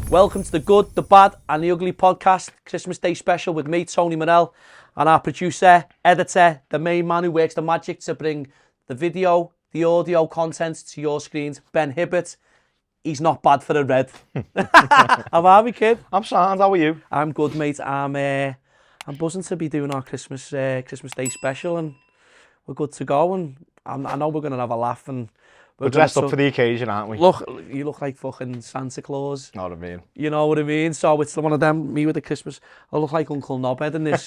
Welcome to the Good, the Bad and the Ugly podcast, Christmas Day special with me, Tony Morell, and our producer, editor, the main man who works the magic to bring the video, the audio content to your screens, Ben Hibbert. He's not bad for the red. How are we, kid? I'm sound. How are you? I'm good, mate. I'm buzzing to be doing our Christmas Day special, and we're good to go. And I know we're going to have a laugh, and we're dressed up for the occasion, aren't we? Look, you look like fucking Santa Claus. Know what I mean? You know what I mean? So it's one of them, me with the Christmas. I look like Uncle Knobhead in this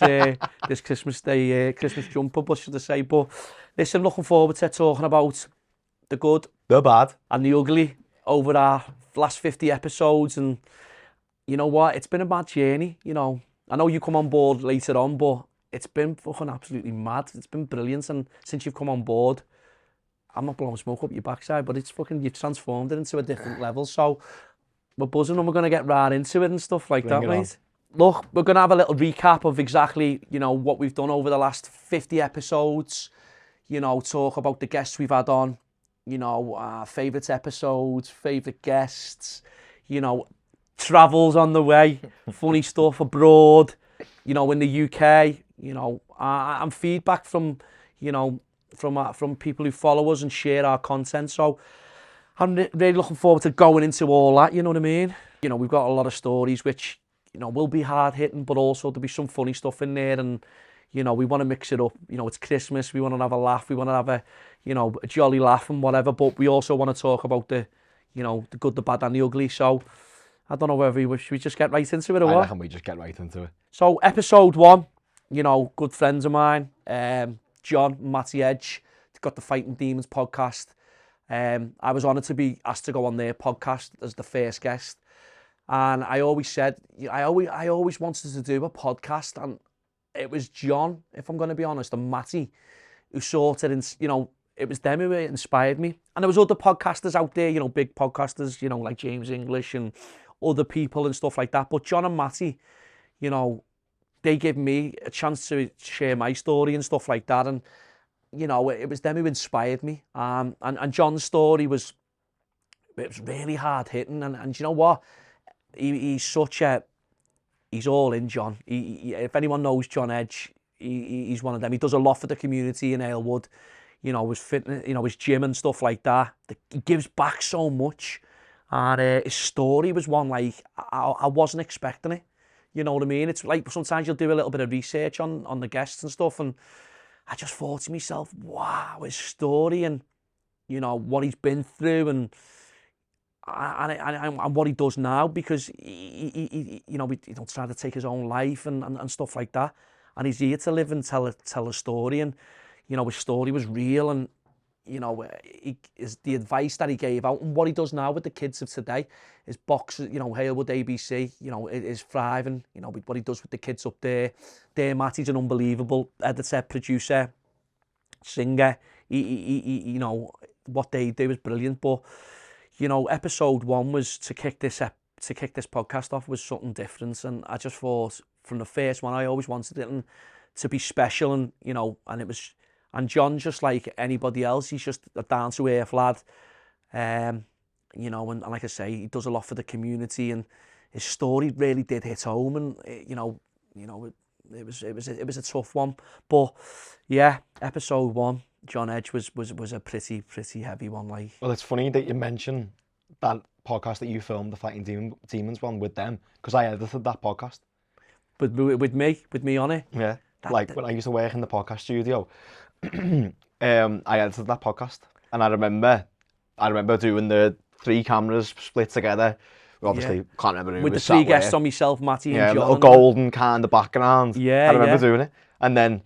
this Christmas Day, Christmas jumper, but should I say. But listen, looking forward to talking about the good, the bad, and the ugly over our last 50 episodes. And you know what? It's been a mad journey, you know. I know you come on board later on, but it's been fucking absolutely mad. It's been brilliant. And since you've come on board, I'm not blowing smoke up your backside, but it's fucking, you've transformed it into a different level. So we're buzzing and we're going to get right into it and stuff like that, mate. Look, we're going to have a little recap of exactly, you know, what we've done over the last 50 episodes. You know, talk about the guests we've had on, you know, our favourite episodes, favourite guests, you know, travels on the way, funny stuff abroad, you know, in the UK, you know, and feedback from, you know, from people who follow us and share our content. So I'm really looking forward to going into all that, you know what I mean? You know, we've got a lot of stories which, you know, will be hard hitting, but also there'll be some funny stuff in there. And, you know, we want to mix it up. You know, it's Christmas. We want to have a laugh. We want to have a, you know, a jolly laugh and whatever. But we also want to talk about the, you know, the good, the bad and the ugly. So I don't know whether should we just get right into it or what? I reckon we just get right into it. So episode 1, you know, good friends of mine, John and Matty Edge, got the Fighting Demons podcast. I was honoured to be asked to go on their podcast as the first guest. And I always said, I always wanted to do a podcast. And it was John, if I'm going to be honest, and Matty, who sort of, you know, it was them who inspired me. And there was other podcasters out there, you know, big podcasters, you know, like James English and other people and stuff like that. But John and Matty, you know, they gave me a chance to share my story and stuff like that. And, you know, it was them who inspired me. And John's story was really hard hitting. And you know what? He's such a, he's all in, John. If anyone knows John Edge, he's one of them. He does a lot for the community in Aylwood. You know, his fitness, you know, his gym and stuff like that. He gives back so much. And his story was one like, I wasn't expecting it. You know what I mean? It's like sometimes you'll do a little bit of research on the guests and stuff, and I just thought to myself, wow, his story and, you know, what he's been through and what he does now, because he you know, he don't try to take his own life and stuff like that. And he's here to live and tell a story, and, you know, his story was real. And, you know, is the advice that he gave out and what he does now with the kids of today. His box, you know, Halewood ABC, you know, is thriving. You know, what he does with the kids up there. Matty's an unbelievable editor, producer, singer. You know, what they do is brilliant. But, you know, episode 1 was to kick this podcast off was something different. And I just thought from the first one, I always wanted it to be special, and, you know, and it was. And John's just like anybody else. He's just a down-to-earth lad. You know, and like I say, he does a lot for the community, and his story really did hit home. And, you know, it was a tough one. But yeah, episode 1, John Edge was a pretty heavy one. Like, well, it's funny that you mention that podcast that you filmed, the Fighting Demons one, with them, because I edited that podcast. But with me on it. Yeah, like when I used to work in the podcast studio. I edited that podcast, and I remember doing the 3 cameras split together. We obviously can't remember who with was the 3 guests on myself, Matty, and John. Yeah, a little golden kind of background. Yeah, I remember doing it, and then,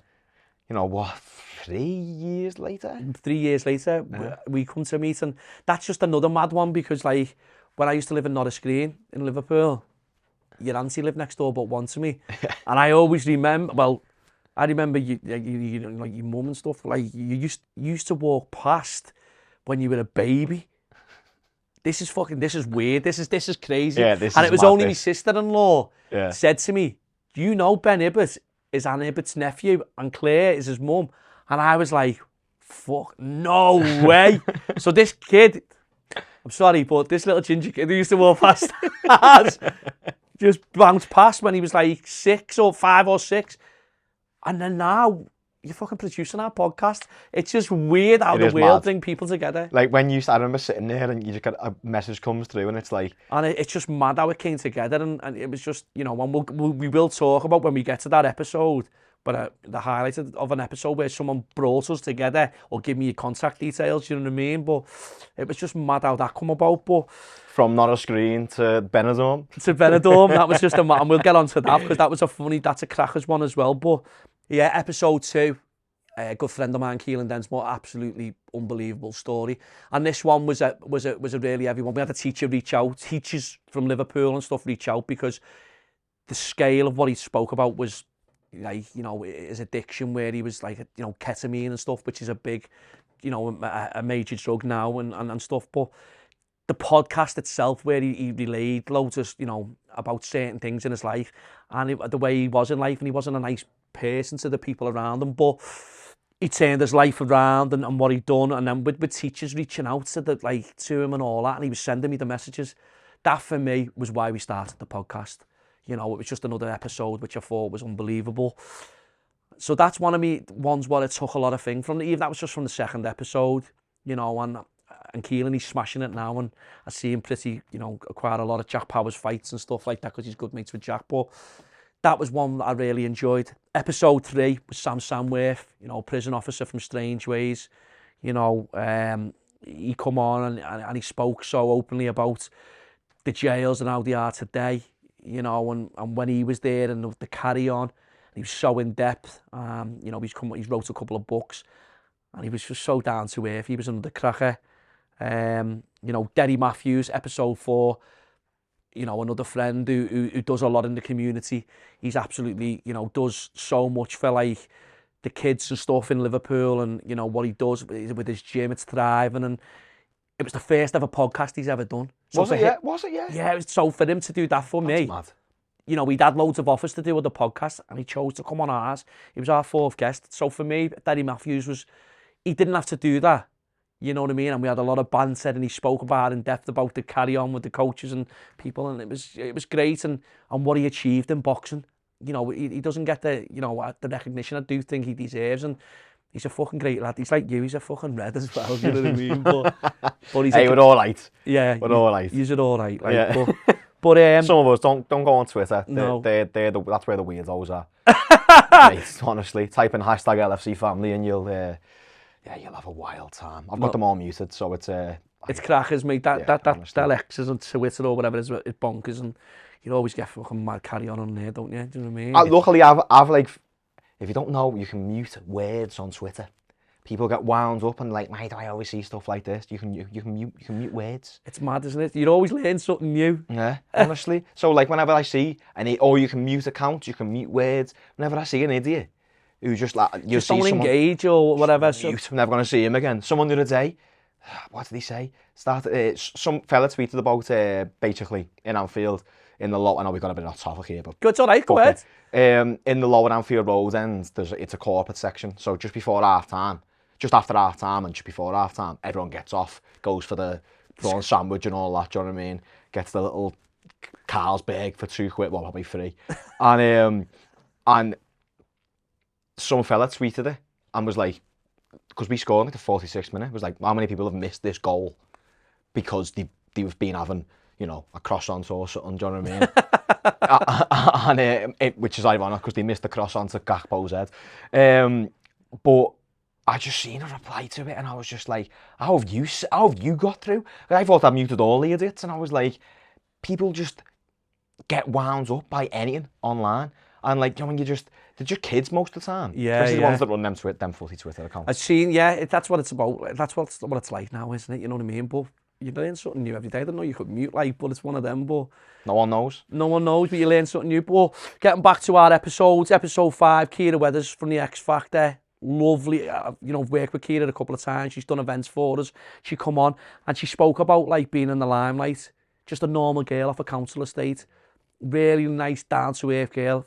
you know what? 3 years later, we come to meet, and that's just another mad one, because like when I used to live in Norris Green in Liverpool, your auntie lived next door but one to me, and I always remember. Well, I remember you like your mum and stuff. Like you used to walk past when you were a baby. This is weird. This is crazy. Yeah, this and is it was mad, only this. my sister-in-law Yeah. said to me, "Do you know Ben Hibbert is Anne Hibbert's nephew and Claire is his mum?" And I was like, "Fuck, no way!" So this kid I'm sorry, but this little ginger kid who used to walk past us just bounced past when he was like 6 or 5 or 6. And then now, you're fucking producing our podcast. It's just weird how the world bring people together. Like when I remember sitting there and you just get a message comes through and it's like... And it's just mad how it came together, and it was just, you know, and we will talk about when we get to that episode, but the highlight of an episode where someone brought us together or give me your contact details, you know what I mean? But it was just mad how that come about. But from not a screen to Benidorm. That was just and we'll get on to that because that's a crackers one as well. But yeah, episode 2, a good friend of mine, Keelan Densmore, absolutely unbelievable story. And this one was a really heavy one. We had a teacher reach out, teachers from Liverpool and stuff reach out, because the scale of what he spoke about was like, you know, his addiction, where he was like, you know, ketamine and stuff, which is a big, you know, a major drug now and stuff. But the podcast itself, where he relayed loads of, you know, about certain things in his life and the way he was in life, and he wasn't a nice person to the people around him, but he turned his life around and what he'd done, and then with teachers reaching out to him and all that, and he was sending me the messages. That for me was why we started the podcast. You know, it was just another episode which I thought was unbelievable. So that's one of me ones where it took a lot of things from. Even that was just from the second episode, you know, and Keelan, he's smashing it now, and I see him pretty, you know, quite a lot of Jack Powers fights and stuff like that because he's good mates with Jack. But that was one that I really enjoyed. Episode 3 was Sam Samworth, you know, prison officer from Strange Ways. You know, he come on and he spoke so openly about the jails and how they are today, you know, and when he was there and the carry on. He was so in depth. You know, he's wrote a couple of books, and he was just so down to earth. He was another cracker. You know, Derry Matthews, episode 4. You know, another friend who does a lot in the community. He's absolutely, you know, does so much for like the kids and stuff in Liverpool, and you know what he does with his gym. It's thriving, and it was the first ever podcast he's ever done. So was it? Yeah. Yeah. It was, so for him to do that for me, mad. You know, we'd had loads of offers to do with the podcast, and he chose to come on ours. He was our 4th guest. So for me, Derry Matthews he didn't have to do that. You know what I mean? And we had a lot of banter, and he spoke about in depth about the carry on with the coaches and people, and it was great, and what he achieved in boxing. You know, he doesn't get the recognition I do think he deserves, and he's a fucking great lad. He's like you, he's a fucking red as well, you know what I mean? But he's we're all right. Yeah, we're all right. He's all right. Like, yeah. But some of us don't go on Twitter. No. That's where the weirdos are. Mate, honestly, type in hashtag LFC family and you'll have a wild time. I've got them all muted, so it's crackers, mate. That X isn't Twitter or whatever it is, it's bonkers, and you always get fucking mad carry on there, don't you? Do you know what I mean? Luckily, I've like, if you don't know, you can mute words on Twitter. People get wound up and like, mate, I always see stuff like this. You can mute words. It's mad, isn't it? You'd always learn something new. Yeah, honestly. So like, whenever I see you can mute accounts, you can mute words. Whenever I see an idiot who just like, you see someone engage or whatever. Mute, I'm never going to see him again. Someone the other day, what did he say? Some fella tweeted about basically in Anfield in the low. I know we've got a bit off topic here, but it's all right. Go ahead. In the lower Anfield Road end, it's a corporate section. So just before half time, just after half time, and just before half time, everyone gets off, goes for the prawn sandwich and all that. Do you know what I mean? Gets the little Carlsberg for £2, well, probably free, and some fella tweeted it and was like, because we scored in like the 46th minute, was like, how many people have missed this goal because they've been having, you know, a croissant or something, do you know what I mean? And which is ironic because they missed the croissant at Gakpo's head. But I just seen a reply to it and I was just like, how have you got through? I thought I muted all the idiots, and I was like, people just get wound up by anything online. And like, you know, when they're just kids most of the time. Yeah, especially the ones that run them footy Twitter accounts. I've seen, that's what it's about. That's what it's like now, isn't it? You know what I mean? But you learn something new every day. I don't know you could mute, like, but it's one of them. But no one knows. No one knows, but you learn something new. But getting back to our episodes, episode 5, Kira Weathers from the X Factor. Lovely, you know, worked with Kira a couple of times. She's done events for us. She come on and she spoke about like being in the limelight. Just a normal girl off a council estate. Really nice, down to earth girl.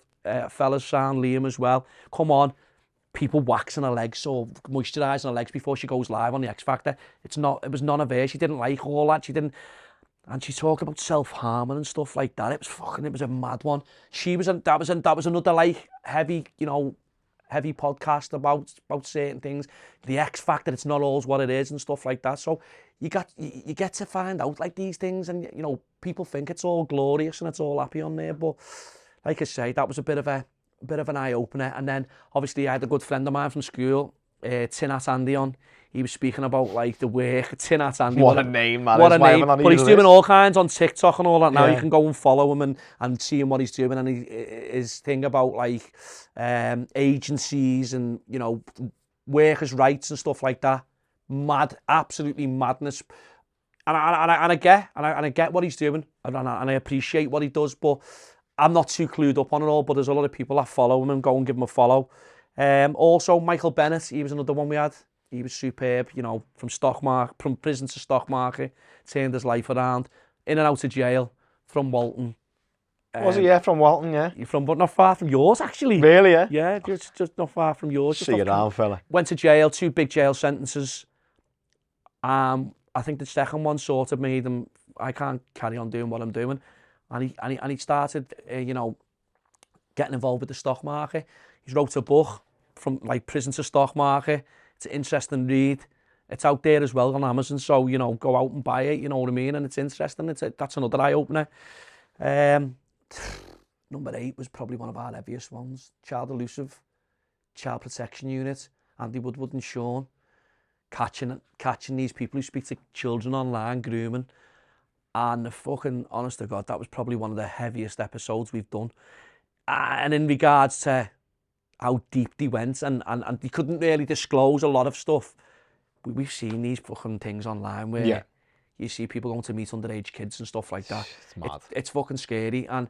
Fellas, Sam, Liam as well. Come on. people waxing her legs or moisturising her legs before she goes live on the X Factor. It was none of her. She didn't like all that. And she talked about self-harming and stuff like that. It was a mad one. That was another like heavy podcast about certain things. The X Factor, it's not always what it is and stuff like that. So you get to find out like these things, and people think it's all glorious and it's all happy on there, but like I say, that was a bit of an eye opener. And then obviously I had a good friend of mine from school, Tin Hat Andy, on. He was speaking about like the work. Tin Hat Andy. What a name, man. What a name. But he's doing all kinds on TikTok and all that now. Yeah. You can go and follow him and see him what he's doing. And his thing about like agencies and, workers' rights and stuff like that. Mad, absolutely madness. And I get what he's doing, and I appreciate what he does, but I'm not too clued up on it all. But there's a lot of people that follow him and go and give him a follow. Also, Michael Bennett, he was another one we had. He was superb, from prison to stock market, turned his life around, in and out of jail, from Walton. Was he? Yeah, from Walton, yeah. But not far from yours, actually. Really, yeah? Yeah, just not far from yours. See you around, fella. Went to jail, 2 big jail sentences. I think the second one sort of made him, I can't carry on doing what I'm doing. And he started, getting involved with the stock market. He's wrote a book, From like Prison to Stock Market. It's an interesting read. It's out there as well on Amazon, so go out and buy it. You know what I mean? And it's interesting. That's another eye opener. Number 8 was probably one of our heaviest ones. Child Elusive, Child Protection Unit, Andy Woodward and Sean, catching these people who speak to children online, grooming. And the fucking, honest to God, that was probably one of the heaviest episodes we've done. And in regards to how deep they went, and they couldn't really disclose a lot of stuff. We've seen these fucking things online where you see people going to meet underage kids and stuff like that. It's mad. It's fucking scary. And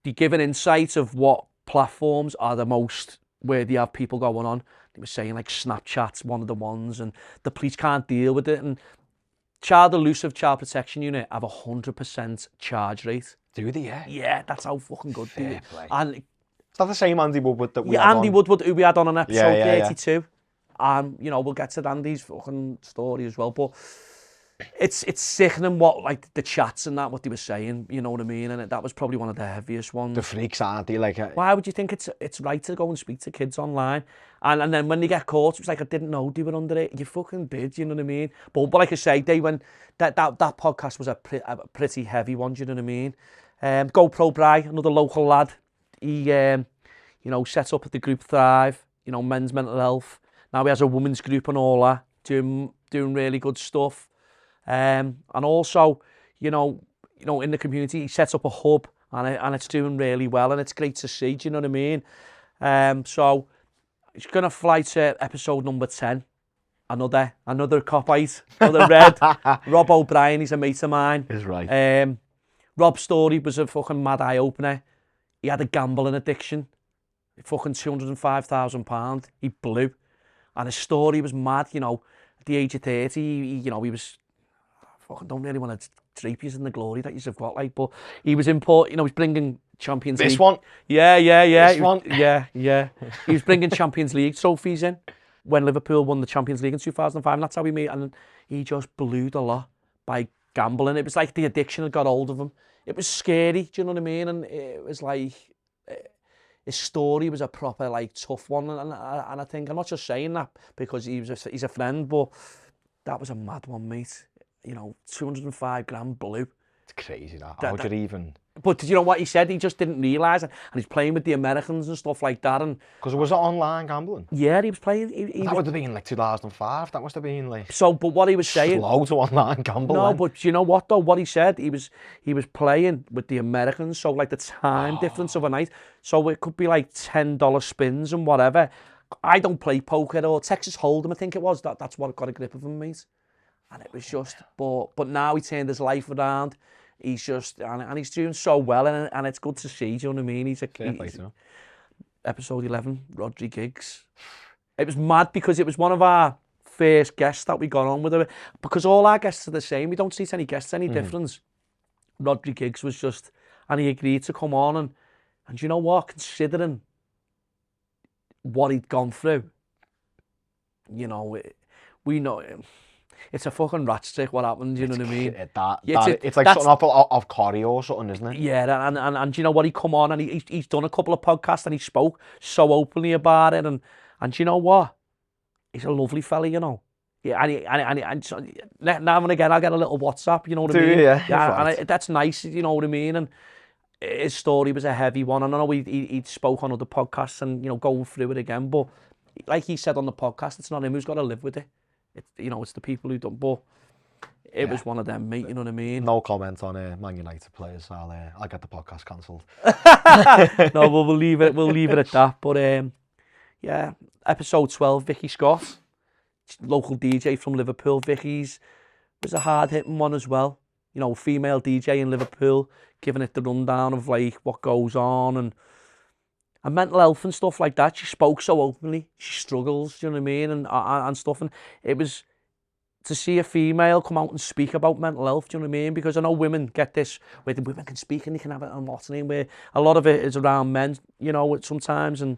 they give an insight of what platforms are the most, where they have people going on. They were saying like Snapchat's one of the ones, and the police can't deal with it. And Child Elusive, Child Protection Unit have 100% charge rate. Do they, yeah? Yeah, that's how fucking good they Fair are. play. And Is that the same Andy Woodward that we had Andy on? Woodward, who we had on an episode Yeah. 32. And, we'll get to Andy's fucking story as well. But it's sickening what, like, the chats and that, what they were saying, you know what I mean? And that was probably one of the heaviest ones. The freaks, aren't they? Like, why would you think it's right to go and speak to kids online? And then when they get caught, it's like, I didn't know they were under it. You fucking did, you know what I mean? But like I say, that podcast was a pretty heavy one, do you know what I mean? GoPro Bry, another local lad. He, set up at the group Thrive, men's mental health. Now he has a women's group and all that, doing really good stuff. And also, in the community, he sets up a hub, and it's doing really well, and it's great to see, do you know what I mean? So he's going to fly to episode number 10. Another copite, another red. Rob O'Brien, he's a mate of mine. is right. Rob's story was a fucking mad eye-opener. He had a gambling addiction. Fucking £205,000 he blew. And his story was mad, at the age of 30, he was... fucking don't really want to drape you in the glory that you've got, like, but he was important, he's bringing Champions League. This one? Yeah. This one? Yeah. He was bringing Champions League trophies in when Liverpool won the Champions League in 2005, and that's how he made, and he just blew the lot by gambling. It was like the addiction had got hold of him. It was scary, do you know what I mean? And it was like, his story was a proper, like, tough one, and I think, I'm not just saying that because he's a friend, but that was a mad one, mate. 205 grand blue. It's crazy, that. How do you even... But did you know what he said? He just didn't realise it. And he's playing with the Americans and stuff like that. And because it was online gambling? Yeah, he was playing... That would have been like 2005. That must have been like... So, but what he was saying... Slow to online gambling. No, but you know what, though? What he said, he was playing with the Americans, so like the time difference of a night. So it could be like $10 spins and whatever. I don't play poker or Texas Hold'em, I think it was. That's what got a grip of him, mate. And it was just, but now he turned his life around. He's just, and he's doing so well, and it's good to see, do you know what I mean? He's episode 11, Rodri Giggs. It was mad because it was one of our first guests that we got on with her, because all our guests are the same. We don't see any guests any difference. Rodri Giggs was just, and he agreed to come on, and you know what, considering what he'd gone through, you know, we know it's a fucking rat stick what happened, you know what I mean? It's like something off choreo or something, isn't it? Yeah, and you know what, he come on and he's done a couple of podcasts and he spoke so openly about it, and you know what? He's a lovely fella, you know. Yeah, and so, now and again I'll get a little WhatsApp, you know what I mean? Yeah, right. And that's nice, you know what I mean? And his story was a heavy one, and I know he spoke on other podcasts and, you know, going through it again, but like he said on the podcast, it's not him who's got to live with it. You know, it's the people who don't. But it was one of them, mate. You know what I mean? No comment on Man United players. I'll get the podcast cancelled. No, we'll leave it. We'll leave it at that. But yeah, episode 12. Vicky Scott, local DJ from Liverpool. Vicky's was a hard hitting one as well. You know, female DJ in Liverpool, giving it the rundown of like what goes on and mental health and stuff like that. She spoke so openly. She struggles, you know what I mean, and stuff. And it was to see a female come out and speak about mental health, do you know what I mean? Because I know women get this, where the women can speak and they can have it on what's name, where a lot of it is around men, you know, sometimes. And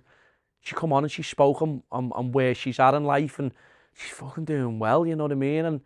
she come on and she spoke on where she's at in life, and she's fucking doing well, you know what I mean? And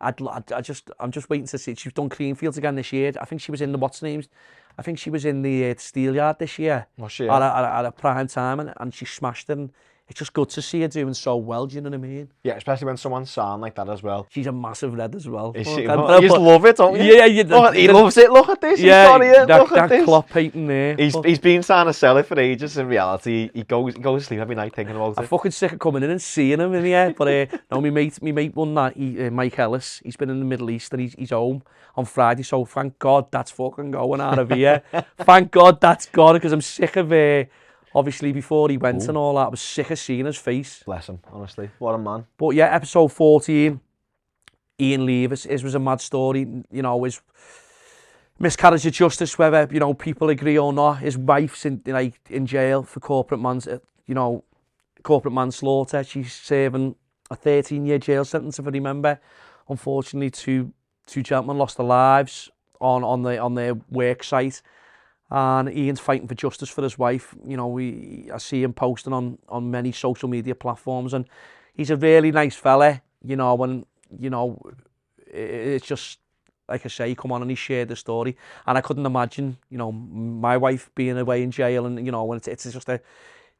I'm just waiting to see. She's done Creamfields again this year. I think she was in the I think she was in the Steelyard this year. Was she? At a prime time, and she smashed it. And it's just good to see her doing so well, do you know what I mean? Yeah, especially when someone's sound like that as well. She's a massive red as well. Is she? You just love it, don't you? Yeah, he loves it. Look at this. Yeah, look at this. Klopp hating there. He's been trying to sell it for ages. In reality, he goes to sleep every night thinking about it. I'm fucking sick of coming in and seeing him in the air. But no, my mate won that. Mike Ellis. He's been in the Middle East and he's home on Friday. So thank God that's fucking going out of here. Thank God that's gone, because I'm sick of obviously, before he went and all that, I was sick of seeing his face. Bless him, honestly. What a man. But yeah, episode 14, Ian Leavis. His was a mad story. You know, his miscarriage of justice, whether, you know, people agree or not. His wife's in jail for corporate manslaughter. She's serving a 13-year jail sentence, if I remember. Unfortunately, two gentlemen lost their lives on their work site. And Ian's fighting for justice for his wife. You know, I see him posting on many social media platforms, and he's a really nice fella, you know, and, you know, it's just, like I say, he come on and he shared the story. And I couldn't imagine, you know, my wife being away in jail, and, you know, and it's just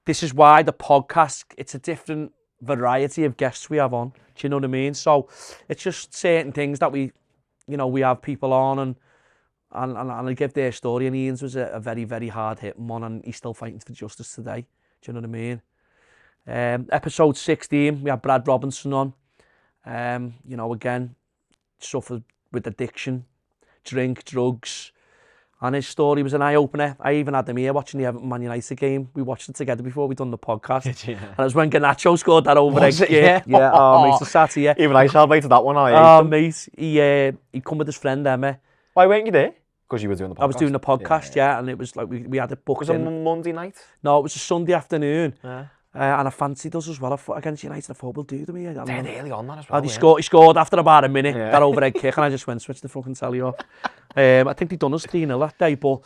this is why the podcast, it's a different variety of guests we have on. Do you know what I mean? So it's just certain things that we have people on, and I give their story, and Ian's was a very, very hard hitting one, and he's still fighting for justice today. Do you know what I mean? Episode 16, we had Brad Robinson on. You know, again, suffered with addiction, drink, drugs, and his story was an eye-opener. I even had him here watching the Everton Man United game. We watched it together before we done the podcast. And it was when Garnacho scored that overhead kick. Yeah, oh, mate, I sat here. Even I celebrated that one. Mate, he come with his friend Emma. Why weren't you there? Because you were doing the podcast. I was doing the podcast, yeah, and it was like we had it booked. Was it on Monday night? No, it was a Sunday afternoon. Yeah. And I fancied us as well against United. I thought we'll do them here. Dead early on that as well. And he scored after about a minute, that overhead kick, and I just went, switch the fucking telly off. I think they done us 3-0 that day, but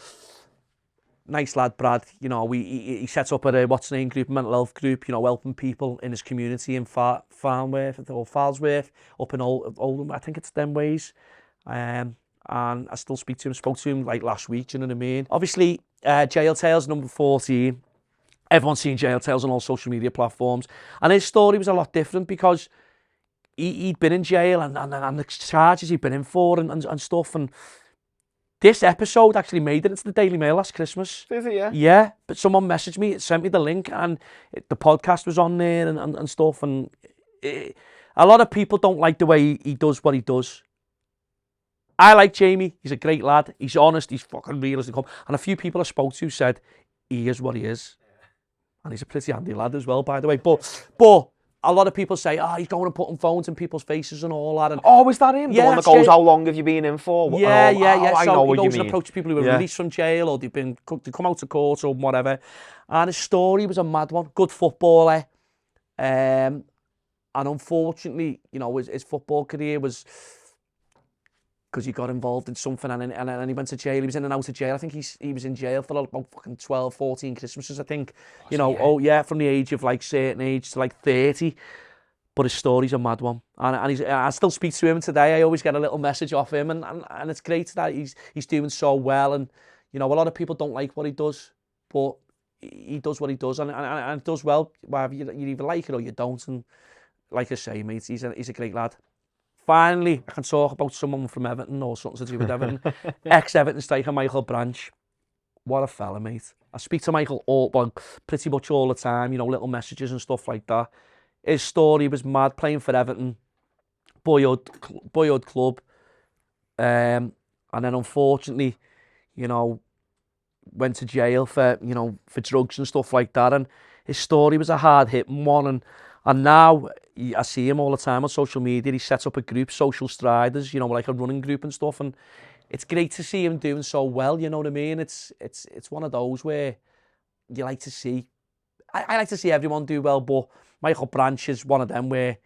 nice lad, Brad. You know, he sets up a what's name group, mental health group, you know, helping people in his community in Farnworth or Falsworth, up in Oldham. I think it's them ways. And I still spoke to him like last week, do you know what I mean? Obviously, Jail Tales number 14. Everyone's seen Jail Tales on all social media platforms. And his story was a lot different because he'd been in jail and the charges he'd been in for and stuff. And this episode actually made it into the Daily Mail last Christmas. Did it, yeah? Yeah, but someone messaged me, sent me the link, and the podcast was on there and stuff. And a lot of people don't like the way he does what he does. I like Jamie. He's a great lad. He's honest. He's fucking real as they come. And a few people I spoke to said he is what he is. And he's a pretty handy lad as well, by the way. But a lot of people say, he's going and putting phones in people's faces and all that. And, is that him? Yeah, the one that goes, how long have you been in for? Yeah. I so know he what you goes mean. and approaches people who were released from jail, or they come out of court or whatever. And his story was a mad one. Good footballer. And unfortunately, you know, his football career was... because he got involved in something and he went to jail. He was in and out of jail. I think he was in jail for about fucking 12, 14 Christmases, I think. You know, from the age of like certain age to like 30. But his story's a mad one, and I still speak to him today. I always get a little message off him, and it's great that he's doing so well. And you know, a lot of people don't like what he does, but he does what he does, and does well. Whether you either like it or you don't. And like I say, mate, he's a great lad. Finally, I can talk about someone from Everton or something to do with Everton. Ex-Everton striker Michael Branch. What a fella, mate. I speak to Michael pretty much all the time, you know, little messages and stuff like that. His story was mad, playing for Everton, boyhood club. And then unfortunately, you know, went to jail for drugs and stuff like that. And his story was a hard-hitting one. And now I see him all the time on social media. He sets up a group, Social Striders, you know, like a running group and stuff. And it's great to see him doing so well, you know what I mean? It's one of those where you like to see. I like to see everyone do well, but Michael Branch is one of them where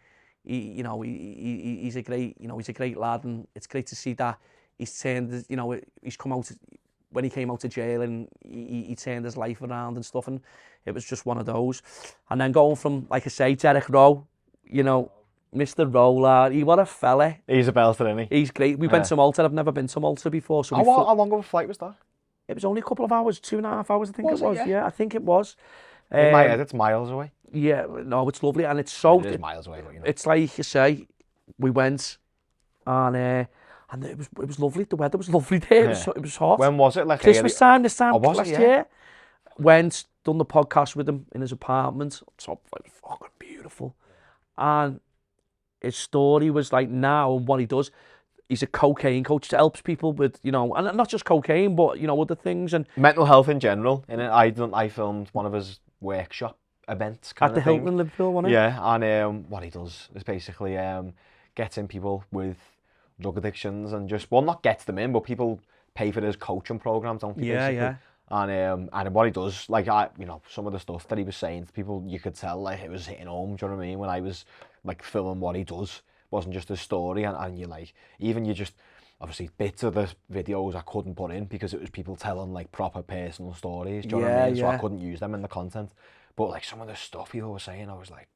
he's a great lad, and it's great to see that he's turned, you know, he's come out when he came out of jail, and he turned his life around and stuff, and it was just one of those. And then going from, like I say, Derek Rowe, you know, Mr. Rowe, lad, what a fella. He's a belter, isn't he? He's great. We went to Malta. I've never been to Malta before. So how long of a flight was that? It was only a couple of hours, 2.5 hours, I think it was. Yeah, I think it was. In my head, it's miles away. Yeah, no, it's lovely, and it's so. It is miles away, but you know. It's like you say, we went, and it was lovely. The weather was lovely there. It was hot. When was it? Like Christmas time. This time was last it? Yeah. year. Went, done the podcast with him in his apartment. It's like fucking beautiful, and his story was like now and what he does. He's a cocaine coach that helps people with, you know, and not just cocaine, but you know, other things and mental health in general. And I filmed one of his workshop events at the Hilton in Liverpool, wasn't it? Yeah, and what he does is basically getting people with drug addictions and just not gets them in, but people pay for his coaching programs, don't they? Yeah, basically? yeah. And what he does, like some of the stuff that he was saying to people, you could tell like it was hitting home. Do you know what I mean? When I was like filming what he does, wasn't just a story, and you like even you just obviously bits of the videos I couldn't put in because it was people telling like proper personal stories. Do you know what I mean? So I couldn't use them in the content. But like some of the stuff people were saying, I was like,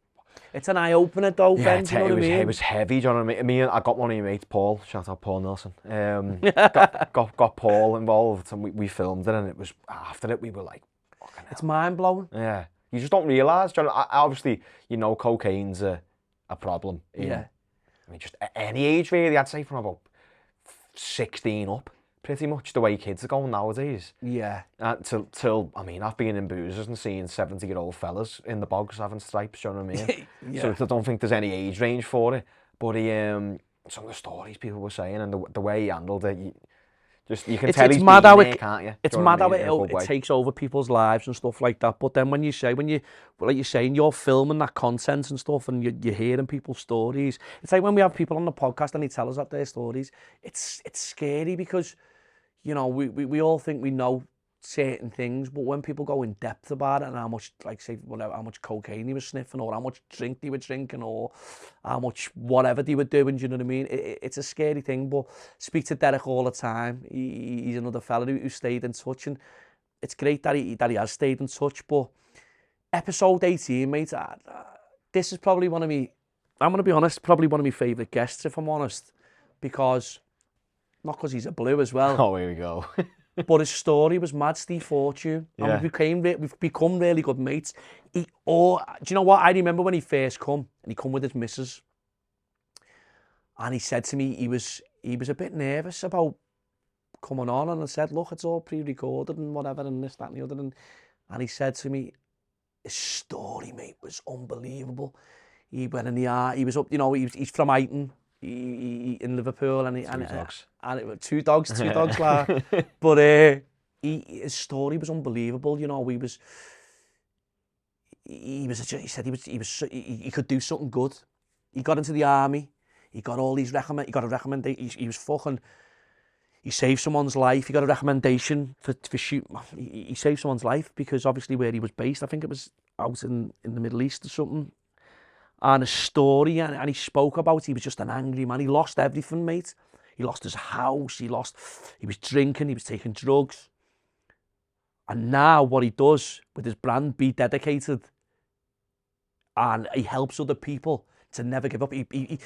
it's an eye opener though, Ben. Do you know what I mean? It was heavy. Do you know what I mean? I got one of your mates, Paul. Shout out Paul Nelson. Got Paul involved, and we filmed it. And it was after it, we were like, it's mind blowing. Yeah, you just don't realise. Obviously, you know, cocaine's a problem. I mean, just at any age really. I'd say from about 16 up. Pretty much the way kids are going nowadays. Yeah. Till I mean, I've been in boozers and seen 70-year-old fellas in the bogs having stripes, you know what I mean? Yeah. So I don't think there's any age range for it. But some of the stories people were saying and the way he handled it, you can tell he's mad been how there, can't you? It's mad how it takes over people's lives and stuff like that. But then when you're saying, you're filming that content and stuff, and you're hearing people's stories. It's like when we have people on the podcast and they tell us that their stories. It's scary because, you know, we all think we know certain things, but when people go in depth about it and how much, like say, whatever, how much cocaine he was sniffing, or how much drink they were drinking, or how much whatever they were doing, do you know what I mean? It's a scary thing, but speak to Derek all the time. He's another fella who stayed in touch, and it's great that he has stayed in touch. But episode 18, mate, this is probably one of me, I'm going to be honest, probably one of my favourite guests, if I'm honest, because, not because he's a blue as well. Oh, here we go. But his story was mad, Steve Fortune. And we've become really good mates. Do you know what? I remember when he first come, and he come with his missus. And he said to me, he was a bit nervous about coming on. And I said, look, it's all pre-recorded and whatever, and this, that, and the other. And he said to me, his story, mate, was unbelievable. He went in the art. He was up, you know, he's from Ayton. He in Liverpool, and two dogs, lad. But his story was unbelievable. You know, he said he could do something good. He got into the army. He got all these he got a recommendation. He was fucking. He saved someone's life. He got a recommendation for shooting. He saved someone's life because obviously where he was based, I think it was out in the Middle East or something. And a story, and he spoke about it. He was just an angry man. He lost everything, mate. He lost his house. He was drinking. He was taking drugs. And now what he does with his brand, Be Dedicated, and he helps other people to never give up. He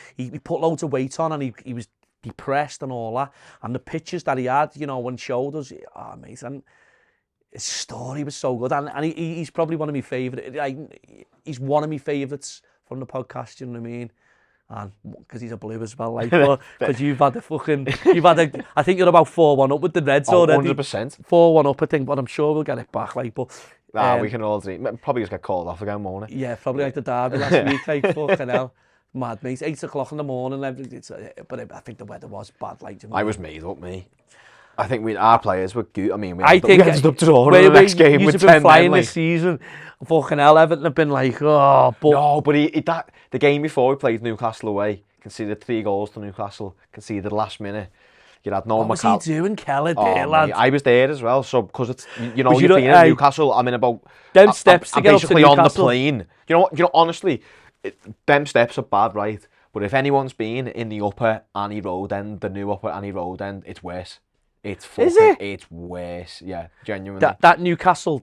put loads of weight on, and he was depressed and all that. And the pictures that he had, you know, when showed us, oh mate, and his story was so good. And he's probably one of my favourite. Like, he's one of my favourites from the podcast. You know what I mean? And because he's a blue as well, like, because you've had I think you're about 4-1 up with the Reds already. 100%. 4-1 up, I think, but I'm sure we'll get it back, like, but... we can all see. Probably just get called off again, won't it? Yeah, probably like the derby last week, like, fucking hell. Mad, mate. 8 o'clock in the morning, but I think the weather was bad, like... I was made up, me. I think our players were good. I mean, we ended up drawing the next game with 10 men. You've been flying this season. Fucking hell, Everton have been like, oh, but... No, but the game before we played Newcastle away, conceded 3 goals to Newcastle, conceded last minute. You had no What was he doing, Keller, there, lad? I was there as well, so because it's, you know, you've been in Newcastle, I'm in about... Them steps to get up to Newcastle. I'm basically on the plane. You know, honestly, them steps are bad, right? But if anyone's been in the upper Annie Road end, the new upper Annie Road end, it's worse. It's fucking, is it? It's worse, yeah, genuinely. That Newcastle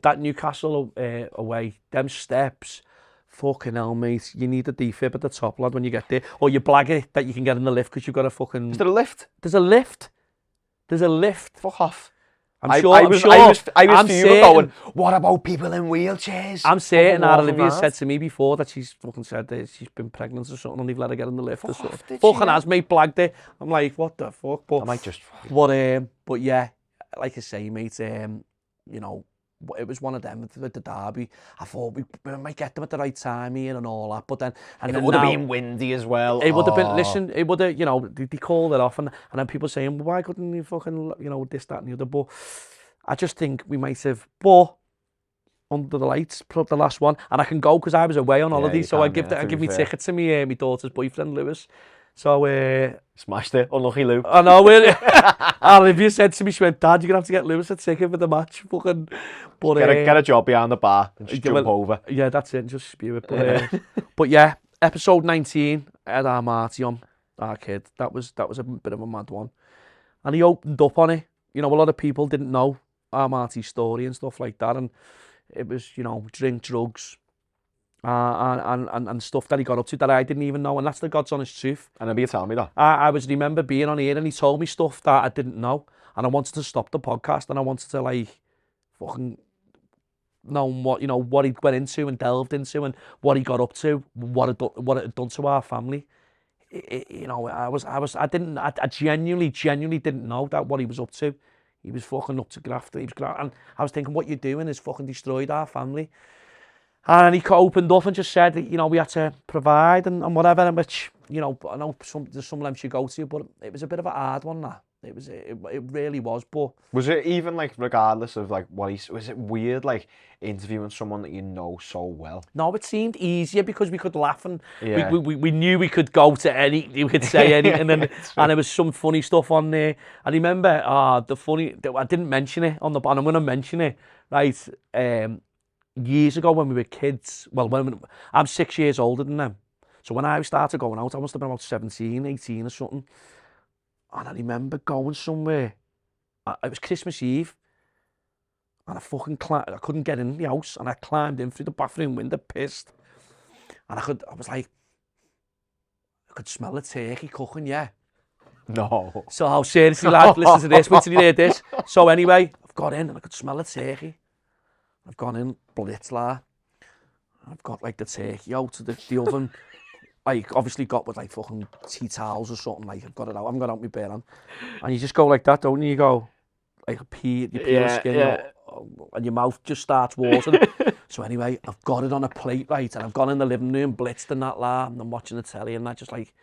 away, them steps, fucking hell, mate. You need a defib at the top, lad, when you get there. Or you blag it that you can get in the lift because you've got a fucking... Is there a lift? There's a lift. Fuck off. I was fuming going, what about people in wheelchairs? I'm certain that Olivia said to me before that she's fucking said that she's been pregnant or something and they've let her get in the lift or something. Fucking has, mate, blagged it. I'm like, what the fuck? But, I might just... But yeah, like I say, mate, you know, it was one of them with the derby. I thought we might get them at the right time here and all that, but then... And it would have been windy as well. It would have been, listen, it would have, you know, they called it off and then people saying, well, why couldn't you fucking, you know, this, that and the other, but I just think we might have, but under the lights, put up the last one, and I can go because I was away on holiday, so I give me tickets to me daughter's boyfriend, Lewis. So, smashed it, unlucky Lou. I know, Olivia said to me, she went, Dad, you're going to have to get Lewis a ticket for the match. Fucking, but, get a job behind the bar and just jump over. Yeah, that's it, just spew it. But yeah, episode 19, I had our Marty on, our kid. That was a bit of a mad one. And he opened up on it. You know, a lot of people didn't know our Marty's story and stuff like that. And it was, you know, drink, drugs, and stuff that he got up to that I didn't even know, and that's the God's honest truth. And remember you telling me that? I remember being on here and he told me stuff that I didn't know, and I wanted to stop the podcast and I wanted to like fucking know what, you know, what he went into and delved into and what he got up to, what it had done to our family. You know, I genuinely didn't know that what he was up to. He was fucking up to graft. And I was thinking, what you're doing is fucking destroyed our family. And he opened up and just said that, you know, we had to provide and whatever, and which, you know, I know there's some lengths you go to, but it was a bit of a hard one, that. It really was, but... Was it even, like, regardless of, like, was it weird, like, interviewing someone that you know so well? No, it seemed easier because we could laugh and we knew we could go to we could say anything, and there was some funny stuff on there. And remember, I didn't mention it on the... And I'm going to mention it, right, years ago when we were kids, I'm 6 years older than them. So when I started going out, I must have been about 17, 18 or something. And I remember going somewhere. It was Christmas Eve. And I couldn't get in the house. And I climbed in through the bathroom window, pissed. And I could smell the turkey cooking, yeah. No. So seriously, lad, listen to this. Wait till you hear this. So anyway, I've got in and I could smell the turkey. I've gone in, blitz la. I've got like the turkey out of the oven. Like obviously got with like fucking tea towels or something. Like I've got it out. I haven't got out my bare hand. And you just go like that, don't you? You go like you peel the skin and your mouth just starts watering. So anyway, I've got it on a plate, right? And I've gone in the living room, blitzed and that la, and I'm watching the telly and I just like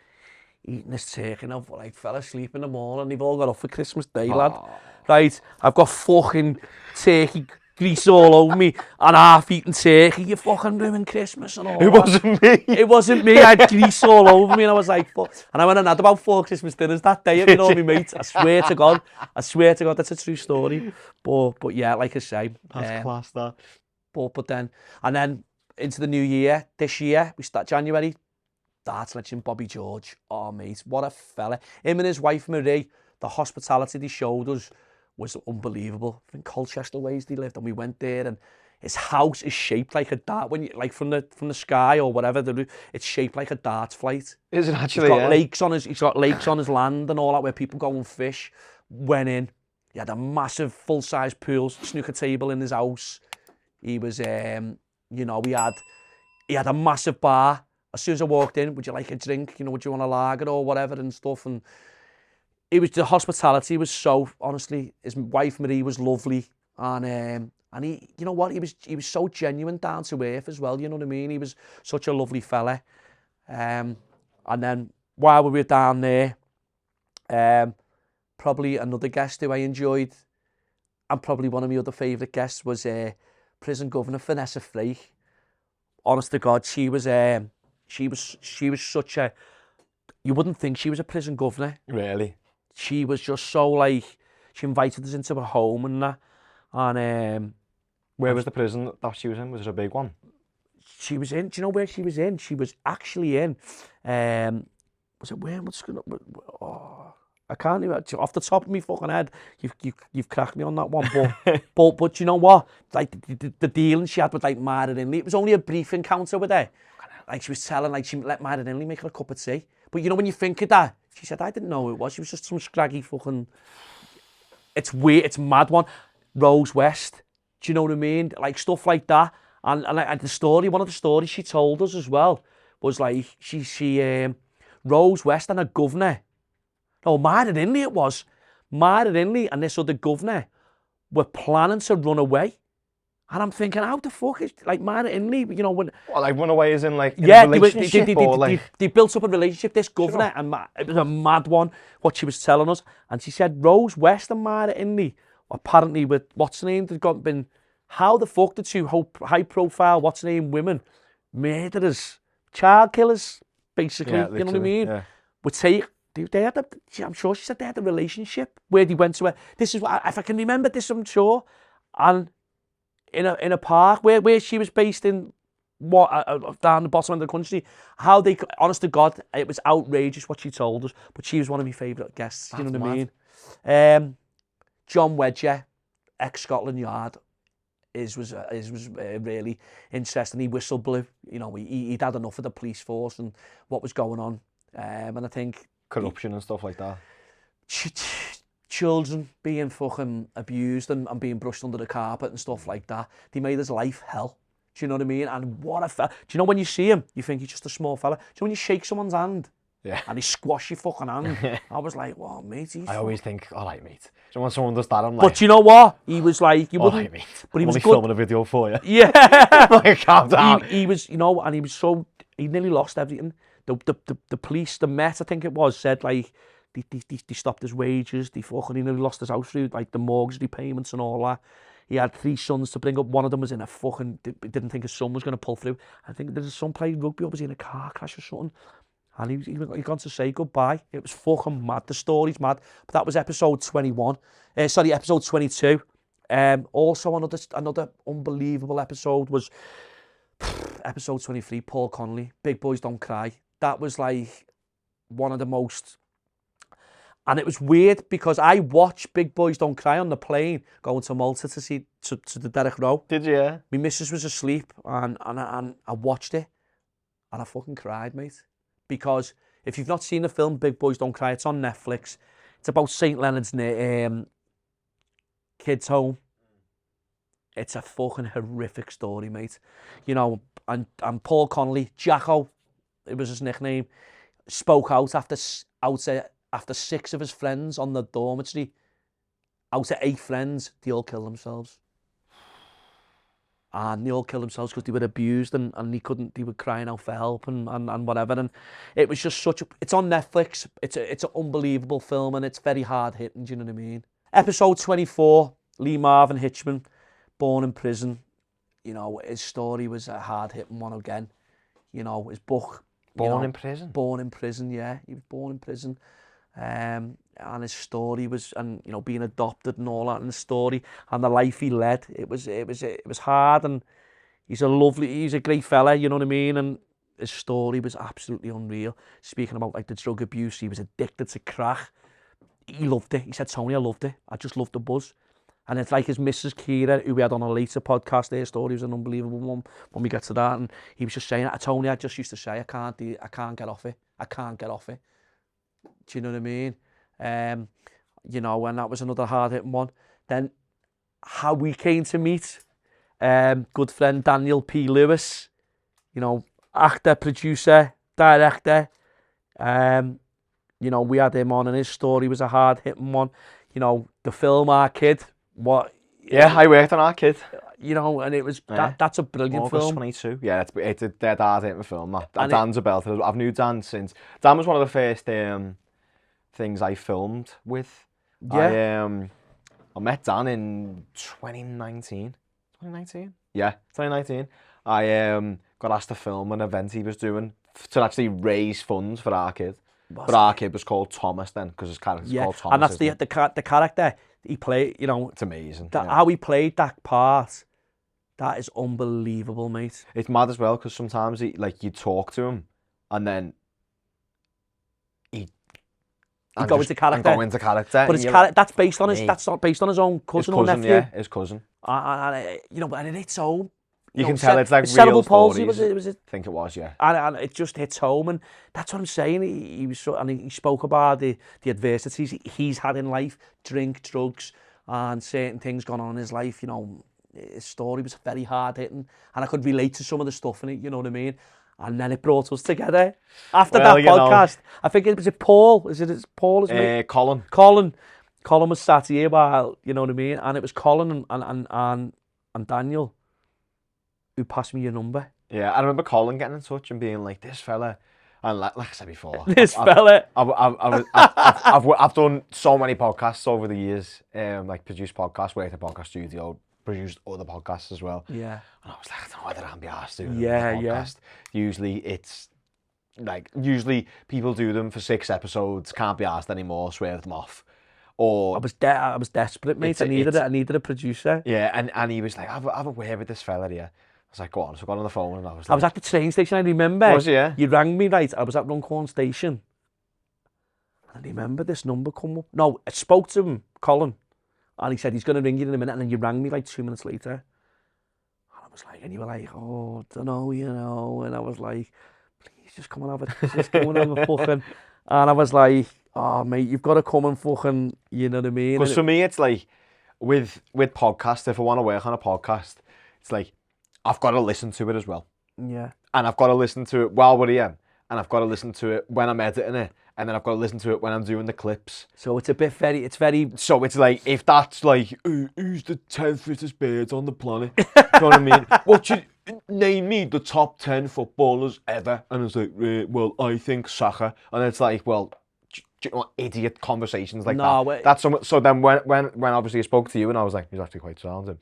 eating this turkey and I've like fell asleep in the morning. They've all got up for Christmas Day, lad. Right? I've got fucking turkey grease all over me and half-eaten turkey. You fucking ruined Christmas and all. It wasn't me. It wasn't me. I had grease all over me and I was like, fuck. And I went and had about 4 Christmas dinners that day with all my mates. I swear to God, that's a true story. But yeah, like I say. That's class, that. But then, and then into the new year, this year, we start January, darts legend Bobby George. Oh, mate, what a fella. Him and his wife, Marie, the hospitality they showed us was unbelievable. In Colchester ways they lived, and we went there, and His house is shaped like a dart when you like from the sky or whatever. It's shaped like a dart flight. Is it actually? He's got lakes on his land and all that where people go and fish. Went in. He had a massive full-size pool, snooker table in his house. He was, you know, he had a massive bar. As soon as I walked in, would you like a drink? You know, would you want a lager or whatever and stuff? And the hospitality was so, honestly, his wife Marie was lovely. And he, you know what, he was so genuine, down to earth as well, you know what I mean? He was such a lovely fella. And then while we were down there, probably another guest who I enjoyed, and probably one of my other favourite guests was prison governor Vanessa Frake. Honest to God, she was such a, you wouldn't think she was a prison governor. Really? She was just so like, she invited us into her home and that. And where was the prison that she was in? Was it a big one? She was in. Do you know where she was in? She was actually in. Was it where? Oh, I can't even. Off the top of my fucking head, you've cracked me on that one. But you know what? Like the dealing she had with like Myra Inley, it was only a brief encounter with her. Like she was telling, like she let Myra Inley make her a cup of tea. But you know when you think of that, she said, I didn't know who it was. She was just some scraggy fucking. It's weird. It's a mad one. Rose West. Do you know what I mean? Like stuff like that. And the story, one of the stories she told us as well was like she Rose West and a governor. No, Myra Inley it was. Myra Inley and this other governor were planning to run away. And I'm thinking, how the fuck is like Myra Inley? You know when? Well, like run away as in like in a relationship they built up a relationship. This governor and it was a mad one. What she was telling us, and she said Rose West and Myra Inley apparently with what's her name? They've been. How the fuck the two high profile, what's her name, women, murderers, child killers, basically, you know what I mean? Yeah. Would take, they had I'm sure she said they had a relationship where they went to this is what, if I can remember this, I'm sure, and in a park where she was based in, down the bottom of the country, how they, honest to God, it was outrageous what she told us, but she was one of my favourite guests, you know what I mean? John Wedger, ex-Scotland Yard, was really interesting. He whistle blew. You know, he'd had enough of the police force and what was going on. And I think corruption and stuff like that. Children being fucking abused and being brushed under the carpet and stuff like that. They made his life hell. Do you know what I mean? And what a fella. Do you know when you see him, you think he's just a small fella? Do you know when you shake someone's hand? Yeah. And he squash your fucking hand. I was like, well, mate, I always think, all right, mate. So when someone does that, I'm like... But you know what? He was like... You all right, mate. But he was only good. Filming a video for you. Yeah. Like, calm down. He was, you know, and he was so... He nearly lost everything. The police, the Met, I think it was, said, like, they stopped his wages. He nearly lost his house through, like, the mortgage repayments and all that. He had 3 sons to bring up. One of them was in a fucking... Didn't think his son was going to pull through. I think there's a son playing rugby or was he in a car crash or something. And he gone to say goodbye. It was fucking mad. The story's mad. But that was episode 21. Episode 22. Also another unbelievable episode was episode 23, Paul Connolly, Big Boys Don't Cry. That was like one of the most... And it was weird because I watched Big Boys Don't Cry on the plane going to Malta to see to the Derek Row. Did you? My missus was asleep and I watched it and I fucking cried, mate. Because if you've not seen the film Big Boys Don't Cry, it's on Netflix. It's about St. Leonard's kids' home. It's a fucking horrific story, mate. You know, and Paul Connolly, Jacko, it was his nickname, spoke out after 6 of his friends on the dormitory. Out of 8 friends, they all killed themselves. And they all killed themselves because they were abused and they were crying out for help and whatever. And it was just it's on Netflix. It's an unbelievable film and it's very hard hitting, do you know what I mean? Episode 24, Lee Marvin Hitchman, born in prison. You know, his story was a hard hitting one again. You know, his book. Born in prison? Born in prison, yeah. He was born in prison. And his story was, and you know, being adopted and all that, and the story and the life he led, it was hard. And he's a great fella, you know what I mean. And his story was absolutely unreal. Speaking about like the drug abuse, he was addicted to crack. He loved it. He said, Tony, I loved it. I just loved the buzz. And it's like his Mrs. Kira, who we had on a later podcast, their story was an unbelievable one when we get to that. And he was just saying, Tony, I just used to say, I can't get off it. I can't get off it. Do you know what I mean? You know, and that was another hard-hitting one. Then how we came to meet, good friend Daniel P. Lewis, you know, actor, producer, director. You know, we had him on and his story was a hard-hitting one. You know, the film Our Kid, Yeah, I worked on Our Kid. You know, and it was, that's a brilliant August film. 22. Yeah, it's a dead hard-hitting film. Dan's a belter. I've knew Dan since, Dan was one of the first things I filmed with. Yeah. I met Dan in 2019. 2019? Yeah, 2019. I got asked to film an event he was doing to actually raise funds for Our Kid. But Our Kid was called Thomas then, because his character's called Thomas. And that's the character he played, you know. It's amazing. How he played that part, that is unbelievable, mate. It's mad as well, because sometimes you talk to him, and then he go into character. But that's based on that's not based on his own cousin or nephew. Yeah, his cousin. You know, and it hits home. You can tell it's like cerebral real palsy, stories. was it? I think it was, yeah. And it just hits home, and that's what I'm saying. He was so, and he spoke about the adversities he's had in life, drink, drugs, and certain things going on in his life. You know, his story was very hard hitting, and I could relate to some of the stuff in it. You know what I mean? And then it brought us together after that podcast. I think it was Paul. Is it Paul? Colin. Colin was sat here while, you know what I mean, and it was Colin and Daniel who passed me your number. Yeah, I remember Colin getting in touch and being like, this fella, and like I said before, I've done so many podcasts over the years, like produced podcasts, worked at a podcast studio, produced other podcasts as well. Yeah. And I was like, I don't know whether I'm be asked doing a podcast. Usually people do them for 6 episodes, can't be asked anymore, swerve them off. Or I was desperate, mate. I needed a producer. Yeah, and he was like, have a word with this fella here. I was like, go on. So I got on the phone and I was like... I was at the train station, I remember. Was you? Yeah? You rang me, right? I was at Runcorn Station. And I remember this number come up. No, I spoke to him, Colin. And he said, he's going to ring you in a minute. And then you rang me like 2 minutes later. And I was like, and you were like, oh, I don't know, you know. And I was like, please just come and have a fucking... And I was like, oh, mate, you've got to come and fucking, you know what I mean? Because for me, it's like, with podcasts, if I want to work on a podcast, it's like, I've got to listen to it as well. Yeah. And I've got to listen to it while we're here. And I've got to listen to it when I'm editing it. And then I've got to listen to it when I'm doing the clips. So it's very... So it's like, if that's like, who's the 10th fittest bird on the planet? You know what I mean? Name me the top 10 footballers ever. And it's like, well, I think Saka. And it's like, well, idiot conversations like that. That's so then when obviously I spoke to you and I was like, he's actually quite sound.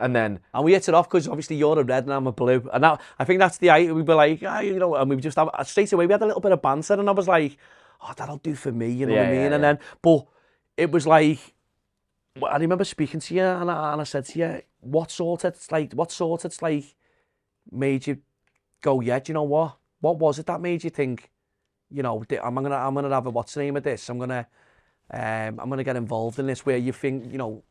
And we hit it off because obviously you're a red and I'm a blue. And now I think that's the idea. We'd be like, you know, and we just have, straight away we had a little bit of banter and I was like, oh, that'll do for me, you know what I mean? And then, but it was like, I remember speaking to you and I said to you, what sort it's like made you go, yeah, do you know what? What was it that made you think, you know, I'm gonna have a, what's the name of this? I'm gonna get involved in this, where you think, you know,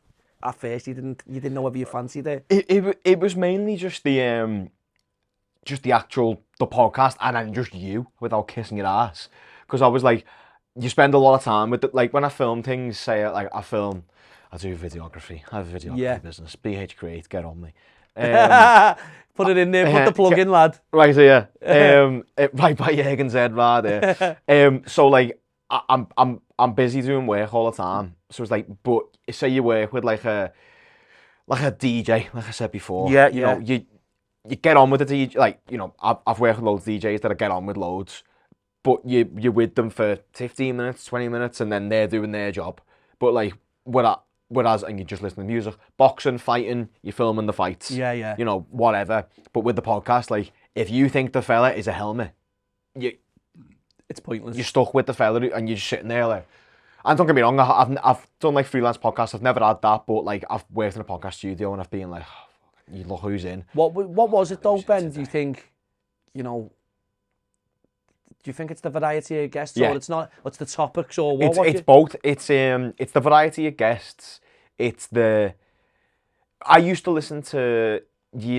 at first you didn't know whether you fancied it. It was mainly just the podcast and then just you without kissing your ass. Because I was like, you spend a lot of time with like when I film things, say like I do videography, I have a videography business, BH Create, get on me. Put it in there, put the plug in, lad. Right, so yeah, right by Jürgen's head, right there. So like, I'm busy doing work all the time. So it's like, but say you work with like a DJ, like I said before. Yeah, you know, you get on with the DJ. Like, you know, I've worked with loads of DJs that I get on with loads, but you're with them for 15 minutes, 20 minutes, and then they're doing their job. But like, whereas, and you just listen to music, boxing, fighting, you're filming the fights. Yeah. You know, whatever. But with the podcast, like, if you think the fella is a helmet, it's pointless. You're stuck with the fella and you're just sitting there like... And don't get me wrong, I've done like freelance podcasts, I've never had that, but like I've worked in a podcast studio and I've been like, oh, you look who's in. What was it though, Ben? Do you think, you know, do you think it's the variety of guests or it's not, what's the topics or what? It's both. It's the variety of guests, it's the years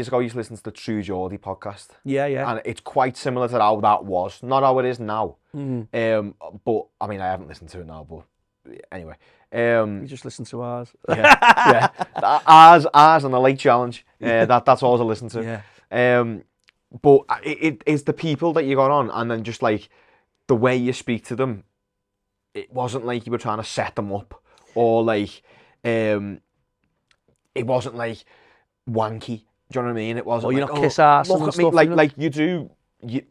ago, I used to listen to the True Geordie podcast. Yeah, yeah. And it's quite similar to how that was. Not how it is now. Mm. But, I mean, I haven't listened to it now, but anyway. You just listen to ours. Yeah. Ours and the Late Challenge. That's all I listen to. Yeah. But it's the people that you got on, and then just like the way you speak to them. It wasn't like you were trying to set them up, or like, it wasn't like wanky. Do you know what I mean? It wasn't. Or you're like, not kiss ass. Look and at me, stuff, like you do.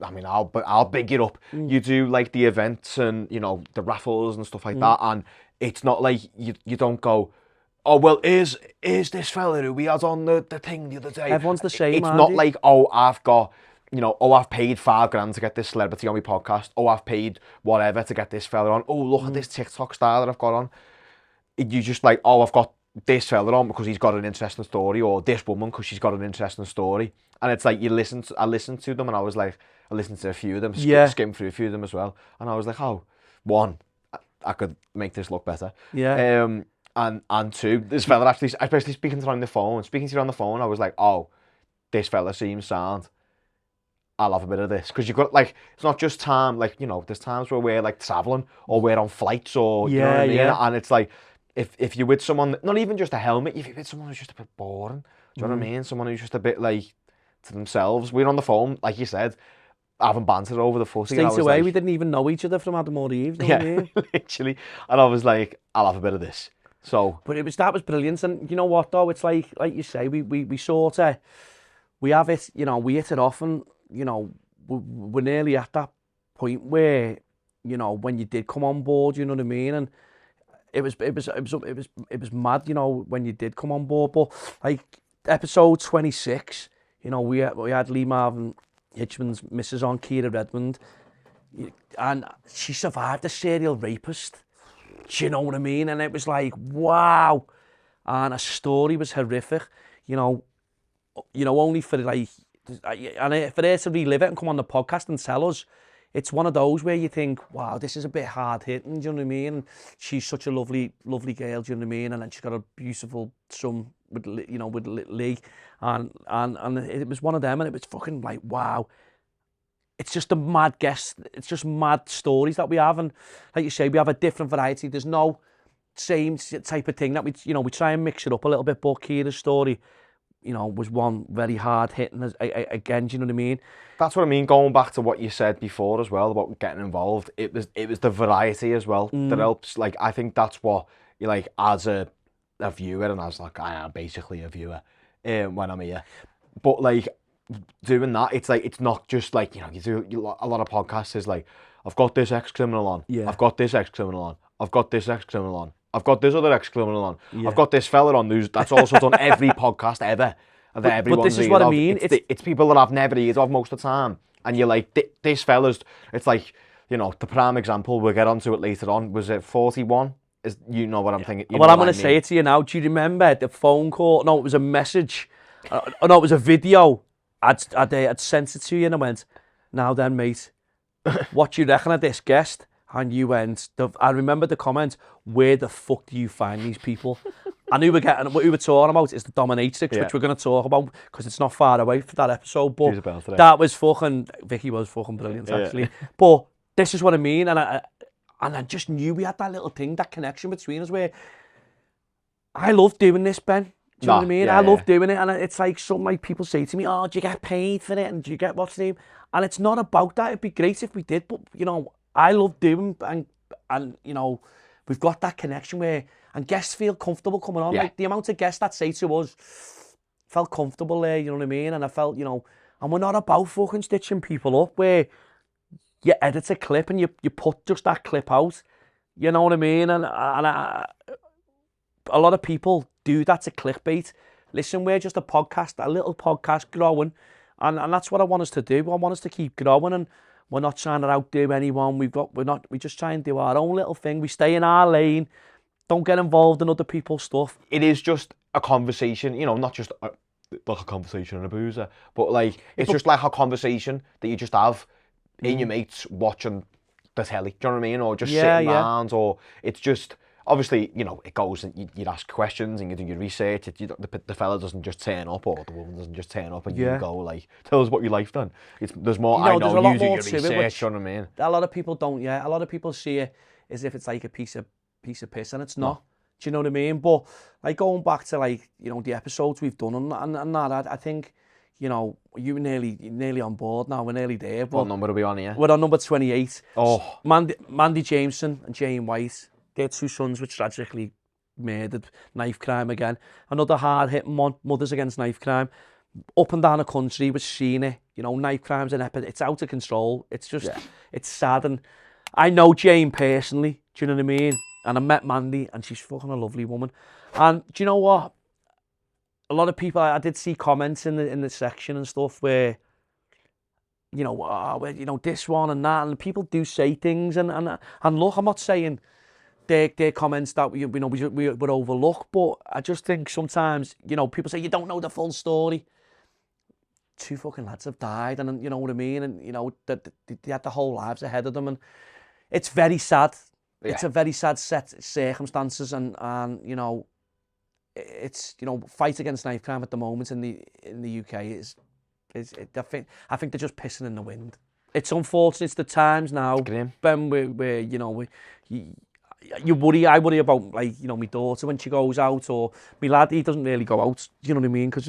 I mean, I'll big it up. You do like the events and the raffles and stuff like that, and it's not like you don't go, oh well, is this fella who we had on the thing the other day? Everyone's the same. It's not like, oh, I've got. I've paid $5,000 to get this celebrity on my podcast. Oh, I've paid whatever to get this fella on. Oh, look at this TikTok star that I've got on. You just like, oh, I've got this fella on because he's got an interesting story, or this woman because she's got an interesting story. And it's like I listened to them, and I was like, I listened to a few of them, skimmed through a few of them as well, and I was like, oh, one, I could make this look better. Yeah. And two, this fella actually, especially speaking to you on the phone, I was like, oh, this fella seems sound. I'll have a bit of this, because you've got like, it's not just time, like there's times where we're like traveling or we're on flights, or you know what I mean, and it's like if you're with someone, not even just a helmet, if you're with someone who's just a bit boring, do you know what I mean? Someone who's just a bit like to themselves. We're on the phone, like you said, having banter over the footy. Straight away, like, we didn't even know each other from Adam or Eve. You know what I mean? Literally, and I was like, I'll have a bit of this. So, but that was brilliant, and you know what though? It's like you say, we sort of, we have it, we hit it off, and we're nearly at that point where, when you did come on board, you know what I mean, and it was mad, when you did come on board. But like episode 26, we had Lee Marvin Hitchman's missus on, Keira Redmond, and she survived a serial rapist. Do you know what I mean? And it was like, wow, and her story was horrific. Only for like. And for her to relive it and come on the podcast and tell us, it's one of those where you think, wow, this is a bit hard hitting, do you know what I mean? And she's such a lovely, lovely girl, do you know what I mean? And then she's got a beautiful son with Lee, and it was one of them, and it was fucking like, wow. It's just a mad guest. It's just mad stories that we have, and like you say, we have a different variety. There's no same type of thing that we try and mix it up a little bit. But Keira's story, was one very hard hitting again. Do you know what I mean? That's what I mean. Going back to what you said before as well about getting involved, it was the variety as well that helps. Like, I think that's what you like as a viewer, and as like I am basically a viewer when I'm here. But like doing that, it's like it's not just like you do a lot of podcasts is like, I've got this ex-criminal on, I've got this ex-criminal on, I've got this ex-criminal on. I've got this other ex-criminal on. I've got this fella on that's also done every podcast ever. But this is what I mean. It's people that I've never heard of most of the time. And you're like, this fella's, it's like, the prime example, we'll get onto it later on, was it 41? What I'm thinking. Well, I'm going to say it to you now. Do you remember the phone call? No, it was a message. No, it was a video. I'd sent it to you, and I went, now then, mate, what do you reckon of this guest? And you went, I remember the comment, where the fuck do you find these people? And what we were talking about is the dominatrix, which we're going to talk about, because it's not far away for that episode. But that was Vicky was fucking brilliant, actually. But this is what I mean, and I just knew we had that little thing, that connection between us, where I love doing this, Ben. Do you know what I mean? I love doing it, and it's like some like people say to me, oh, do you get paid for it, and do you get what's the name? And it's not about that. It'd be great if we did, but I love doing, and we've got that connection where, and guests feel comfortable coming on. Like the amount of guests that say to us, felt comfortable there, you know what I mean? And I felt, and we're not about fucking stitching people up where you edit a clip and you put just that clip out, you know what I mean? And a lot of people do that to clickbait. Listen, we're just a little podcast growing, and that's what I want us to do. I want us to keep growing, and we're not trying to outdo anyone. We just try and do our own little thing. We stay in our lane. Don't get involved in other people's stuff. It is just a conversation, not just like a conversation and a boozer, but like it's just like a conversation that you just have in your mates watching the telly. Do you know what I mean? Or just sitting around, or it's just obviously, you know, it goes and you ask questions and you do your research. The fella doesn't just turn up, or the woman doesn't just turn up and you go like, tell us what your life done. There's more. There's a lot more you do your to research. it, You know what I mean? A lot of people don't. Yeah, a lot of people see it as if it's like a piece of piss, and it's not. No. Do you know what I mean? But like going back to like the episodes we've done and that, I think you're nearly on board now. We're nearly there. But what number are we on here? We're on number 28. Oh, Mandy Jameson and Jane White. Their 2 sons were tragically murdered. Knife crime again. Another hard-hitting one. Mothers Against Knife Crime. Up and down the country, we're seeing it. Knife crimes and it's out of control. It's just, it's sad. And I know Jane personally. Do you know what I mean? And I met Mandy, and she's fucking a lovely woman. And do you know what? A lot of people, I did see comments in the section and stuff where, this one and that, and people do say things. And look, I'm not saying their comments that we would overlook, but I just think sometimes, people say you don't know the full story. 2 fucking lads have died, and you know what I mean, and they had their whole lives ahead of them, and it's very sad. Yeah. It's a very sad set of circumstances, and it's fight against knife crime at the moment in the UK I think they're just pissing in the wind. It's unfortunate. It's the times now, Ben, where you worry. I worry about my daughter when she goes out, or my lad. He doesn't really go out. You know what I mean? Because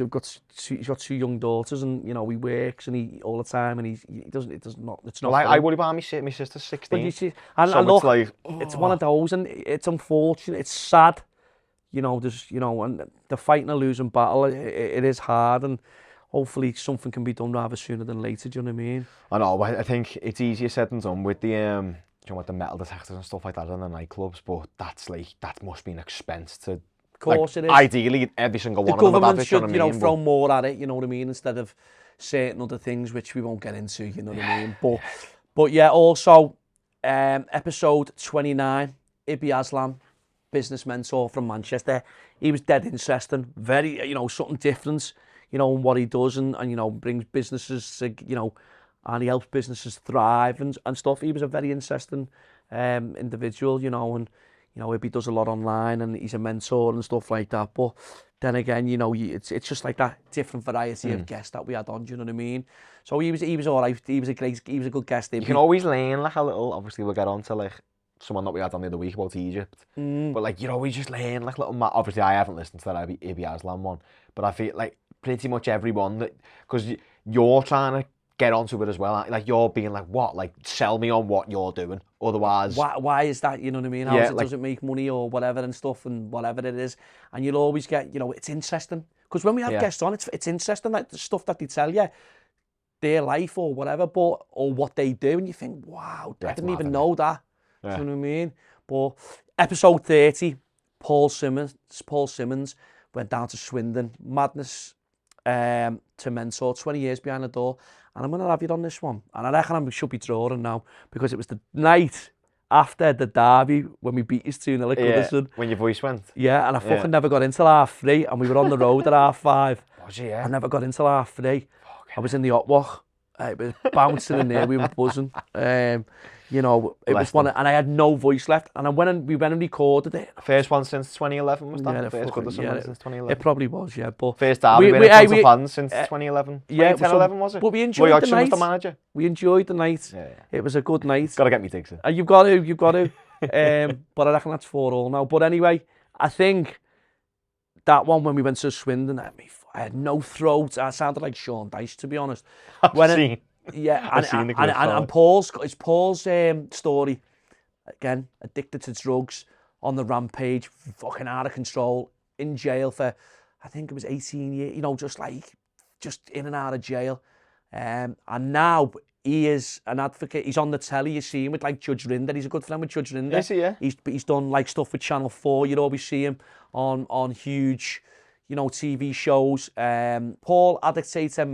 he's got 2 young daughters, and he works and he all the time, and he doesn't. It's not. Well, I worry about my sister's 16. And look, it's one of those, and it's unfortunate. It's sad. There's and they're fighting a losing battle. It is hard, and hopefully something can be done rather sooner than later. Do you know what I mean? I know. I think it's easier said than done with the with the metal detectors and stuff like that in the nightclubs, but that must be an expense to. Of course, it is. Ideally, every single one of them. The government should, throw more at it. You know what I mean? Instead of certain other things which we won't get into. You know what I mean? But yeah. Also, episode 29, Ibi Aslam, business mentor from Manchester. He was dead interesting. Very, something different. In what he does, and brings businesses to, and he helps businesses thrive and stuff. He was a very interesting individual, and if he does a lot online and he's a mentor and stuff like that. But then again, it's just like that different variety of guests that we had on. Do you know what I mean? So he was all right. He was a good guest. You can always learn like a little. Obviously, we'll get on to like someone that we had on the other week about Egypt. But like you always just learn like little. Obviously, I haven't listened to that Ibi Aslam one, but I feel like pretty much everyone that because you're trying to get onto it as well. Like you're being like, what? Like sell me on what you're doing. Otherwise, why is that? You know what I mean? How does it make money or whatever and stuff and whatever it is? And you'll always get, it's interesting because when we have guests on, it's interesting like the stuff that they tell you, their life or whatever, or what they do, and you think, wow, I didn't even know that. Yeah. You know what I mean? But episode 30, Paul Simmons went down to Swindon. Madness to mentor, 20 years behind the door. And I'm going to have you on this one. And I reckon I should be drawing now because it was the night after the derby when we beat us 2-0 at Goodison. When your voice went. Yeah, and I fucking never got into 3:30 and we were on the road at 5:30. Was you, yeah? I never got into 3:30. I was in the hot walk. It was bouncing in there, we were buzzing. It was one, and I had no voice left. And we went and recorded it. First one since 2011 was that? Yeah, the first Goodison one since 2011. It probably was, yeah. But first derby in front of fans since 2011. Yeah, 2010-11 was it? But we enjoyed the night. Was the manager. We enjoyed the night. Yeah. It was a good night. Got to get me digs in. You've got to. But I reckon that's 4-4 now. But anyway, I think that one when we went to Swindon, I had no throat. I sounded like Sean Dyche, to be honest. And Paul's story again, addicted to drugs, on the rampage, fucking out of control, in jail for I think it was 18 years, just in and out of jail, and now he is an advocate. He's on the telly. You see him with Judge Rinder. He's a good friend with Judge Rinder. Is he? Yeah. He's done stuff with Channel 4. You'd always see him on huge, TV shows. Paul, Addictator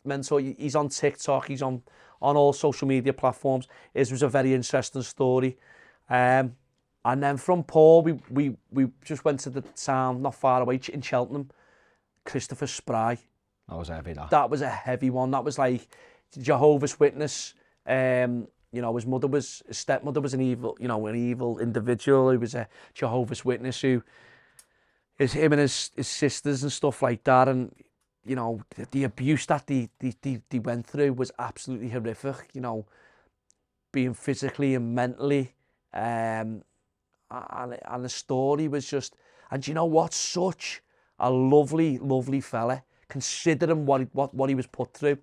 Mentor. He's on TikTok. He's on all social media platforms. His was a very interesting story. And then from Paul, we just went to the town not far away in Cheltenham. Christopher Spry. That was heavy. That was a heavy one. That was like Jehovah's Witness, his stepmother was an evil individual who was a Jehovah's Witness him and his sisters and stuff like that, and the abuse that they went through was absolutely horrific. Being physically and mentally, and the story was just, and you know what, such a lovely fella, considering what he was put through.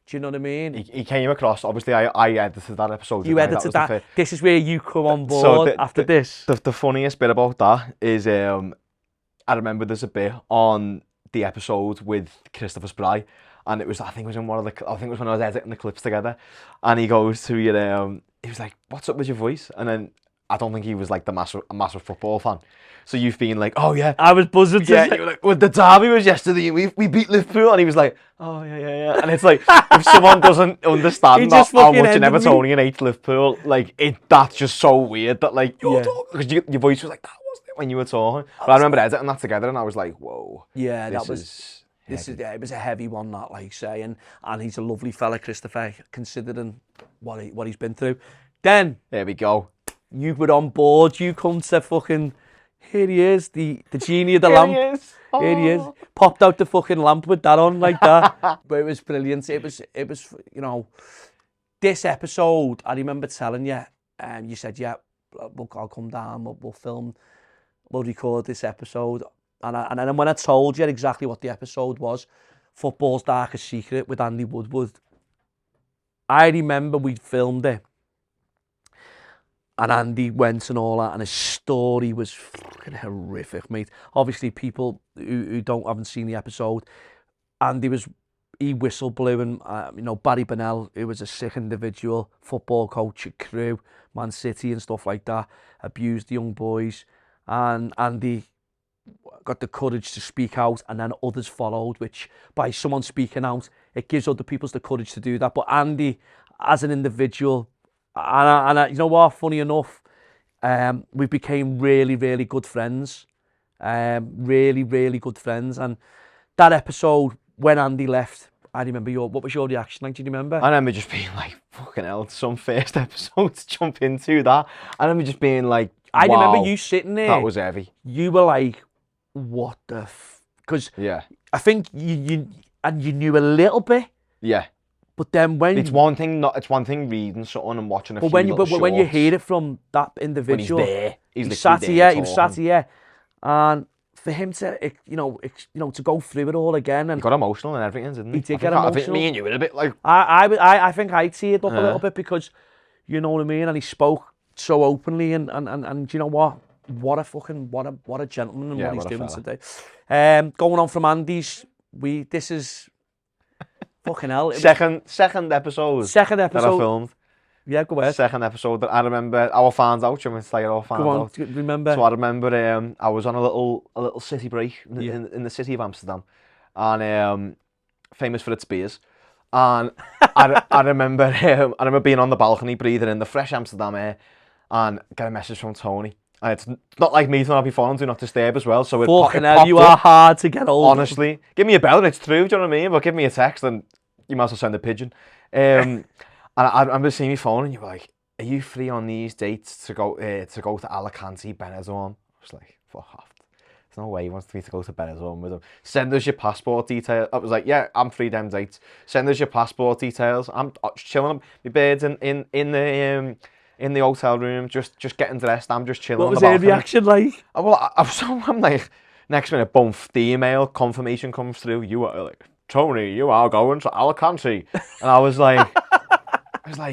Do you know what I mean? He came across, obviously I edited that episode. You edited that. This is where you come on board after this. The funniest bit about that is I remember there's a bit on the episode with Christopher Spry, and I think it was when I was editing the clips together, and he goes to he was like, "What's up with your voice?" And then I don't think he was like a massive football fan. So you've been like, "Oh yeah, I was buzzing." Yeah, you were like, "Well, the derby was yesterday. We beat Liverpool," and he was like, "Oh yeah." And it's like, if someone doesn't understand how much an Evertonian hates Liverpool, like that's just so weird that like because your voice was like that, wasn't it, when you were talking? But I remember editing that together, and I was like, "Whoa, yeah, it was a heavy one, that, like say, and he's a lovely fella, Christopher, considering what he's been through." Then there we go. You were on board. You come to fucking. Here he is, the genie of the lamp. Here he is. Popped out the fucking lamp with that on like that. But it was brilliant. It was, this episode, I remember telling you, you said, yeah, I'll come down, we'll film, we'll record this episode. And then when I told you exactly what the episode was, Football's Darkest Secret with Andy Woodward, I remember we filmed it. And Andy went and all that, and his story was fucking horrific, mate. Obviously, people who haven't seen the episode, he whistle blew, and Barry Bennell, who was a sick individual, football coach at Crewe, Man City and stuff like that, abused the young boys, and Andy got the courage to speak out, and then others followed, which by someone speaking out, it gives other people the courage to do that. But Andy, as an individual, and you know what, funny enough, we became really good friends, really good friends. And that episode, when Andy left, I remember what was your reaction like? Do you remember? I remember just being like, fucking hell, some first episode to jump into that. I remember just being like, wow, I remember you sitting there. That was heavy. You were like, what the because I think you knew a little bit. Yeah. But then when it's one thing reading something and watching a few but when you hear it from that individual, when he's there, he was sat here, and for him to to go through it all again, and he got emotional and everything, didn't he? He did get emotional. I think me and you were a bit like I think I teared up a little bit, because you know what I mean, and he spoke so openly, and you know what a gentleman, and what he's doing today. Going on from Andy's, this is. Fucking hell. Second episode that I filmed. Yeah, go ahead. Second episode that I remember, our fans out, you want to say our fans out? Remember. So I remember I was on a little city break in the city of Amsterdam, and famous for its beers. And I remember being on the balcony breathing in the fresh Amsterdam air, and get a message from Tony. And it's not like me to not be phone, do not disturb as well. So fucking hell, you are hard to get hold of. Honestly, give me a bell and it's true, do you know what I mean? But give me a text and you might as well send a pigeon. And I remember seeing my phone and you were like, "Are you free on these dates to go to Alicante, Benidorm?" I was like, "Fuck off. There's no way he wants me to go to Benidorm with him. Send us your passport details." I was like, "Yeah, I'm free them dates. Send us your passport details." I'm chilling my birds in the hotel room, just getting dressed. I'm just chilling. What was their reaction like? I'm like, next minute, boom, the email confirmation comes through. You are like, "Tony, you are going to Alicante," and I was like,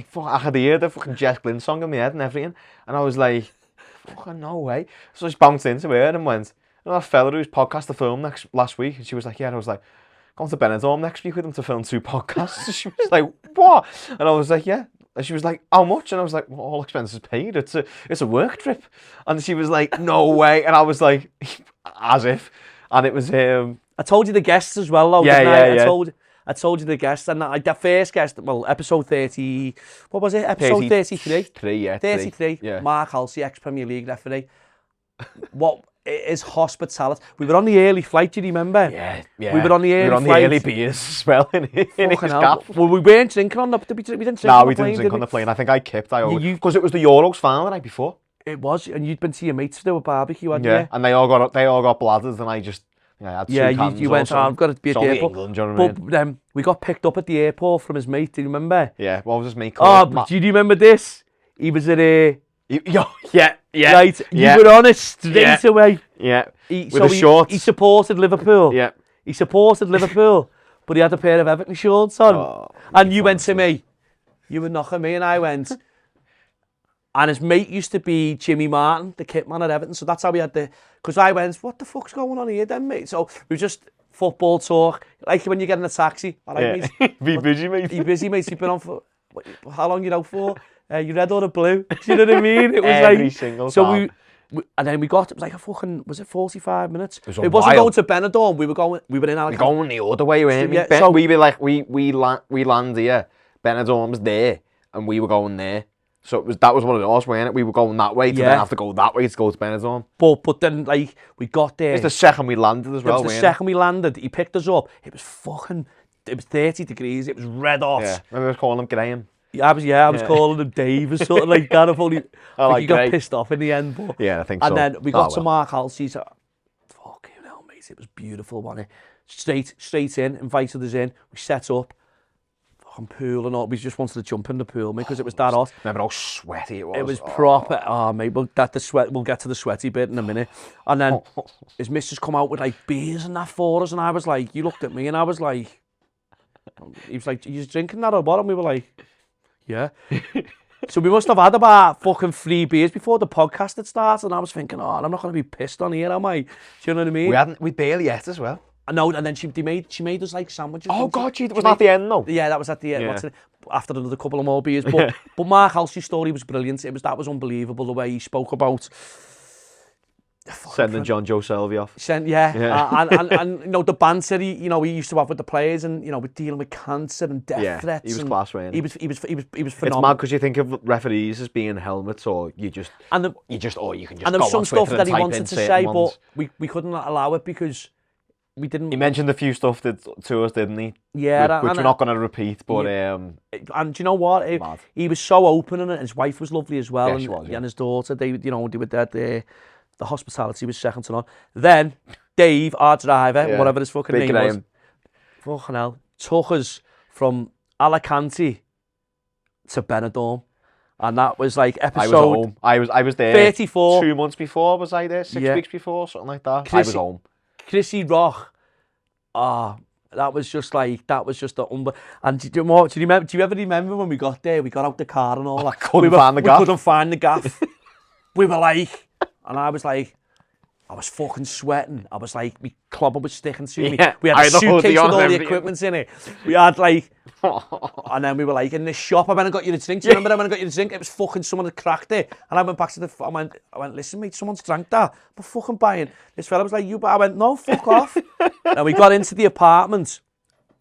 fuck, I could hear the fucking Jess Glynn song in my head and everything, and I was like, fucking no way. So I just bounced into her and went, "You know that fella whose podcast to film last week?" And she was like, "Yeah," and I was like, "Going to Benidorm next week with him to film 2 podcasts." She was like, "What?" And I was like, "Yeah." And she was like, "How much?" And I was like, "Well, all expenses paid. It's a work trip." And she was like, "No way." And I was like, as if. And it was I told you the guests as well, though. Yeah. I told you the guests, and the first guest, well, episode 30. What was it? Episode 33. 33, yeah. 33. Yeah. Mark Halsey, ex-Premier League referee. What His hospitality. We were on the early flight, do you remember? Yeah. We were on the early flight. Early beers as well in his gaff. Well, we weren't drinking on the we didn't drink No, on the we plane, didn't drink did on we? the plane. I think I kipped. Because it was the Euros final the night before. It was, and you'd been to your mates to do a barbecue, hadn't Yeah, you? and they all got bladders, and I just had 2 cans. You went, I've got to be at the airport. England, do you know what I mean? But we got picked up at the airport from his mate, do you remember? Yeah, what was his mate Oh, called? but do you remember this? He was at a... Yeah. Right, yeah. you were on it straight away. Yeah, With the shorts. He supported Liverpool. Yeah. He supported Liverpool, but he had a pair of Everton shorts on. Oh, and you went to me. You were knocking me, and I went... And his mate used to be Jimmy Martin, the kit man at Everton. So that's how we had the... Because I went, what the fuck's going on here then, mate? So we were just football talk. Like when you get in a taxi. All right, mate. Be busy, mate. Be busy, mate. You've been on for... How long you out for? You red or the blue? Do you know what I mean? It was Every single time. And then we got... It was like a fucking... Was it 45 minutes? It wasn't while. going to Benidorm. We were in Alicante. Going the other way, weren't we? Yeah, so we were like, we land here. Benidorm was there, and we were going there. So that was one of ours, weren't it? We were going that way to then have to go that way to go to Benidorm. But then, like, we got there. It's the second we landed as well, It was the second we landed. He picked us up. It was 30 degrees. It was red hot. Yeah, maybe I was calling him Graham. I was calling him Dave or something like that. He got Greg. pissed off in the end. But, Yeah, I think so. And then we got to Mark Halsey's. Fucking hell, mate. It was beautiful, wasn't it? Straight in, invited us in. We set up. Pool and all. We just wanted to jump in the pool, mate, because it was that hot. Remember how sweaty it was? It was proper. Oh, mate, we'll get to the sweaty bit in a minute. And then his missus come out with like beers and that for us, and I was like, you looked at me, and I was like, he was like, you drinking that or what? And we were like, yeah. So we must have had about fucking 3 beers before the podcast had started, and I was thinking, oh, I'm not going to be pissed on here, am I? Do you know what I mean? We barely ate as well. No, and then she made us like sandwiches. Oh God, was that the end though? Yeah, that was at the end. Yeah. After another couple of more beers, but Mark Halsey's story was brilliant. That was unbelievable the way he spoke about sending John Joe Selvey off. And you know the banter he used to have with the players, and you know with dealing with cancer and death threats. He was class, man. He was phenomenal. It's mad because you think of referees as being helmets, or you can just and there was some stuff that he wanted to say, but we couldn't allow it because. We didn't. He mentioned a few stuff to us, didn't he? Yeah, which we're not going to repeat. But and do you know what? He was so open, and his wife was lovely as well, and his daughter. They were there. The hospitality was second to none. Then Dave, our driver, whatever his fucking name was, fucking hell, took us from Alicante to Benidorm, and that was like episode. I was there. 34. 2 months before was I there? 6 weeks before, something like that. I was home. Chrissy Rock, that was just the and do you ever remember when we got there? We got out the car and all that. We couldn't find the gaff. We were like, and I was like, I was fucking sweating. I was like, my clobber was sticking to me. We had a suitcase with all the equipment in it. We had like, and then we were like in this shop. I went and got you a drink. Do you remember? I went and got you a drink. It was fucking someone had cracked it. And I went back to I went, listen, mate, someone's drank that. But fucking buying. This fella was like, I went, no, fuck off. And we got into the apartment.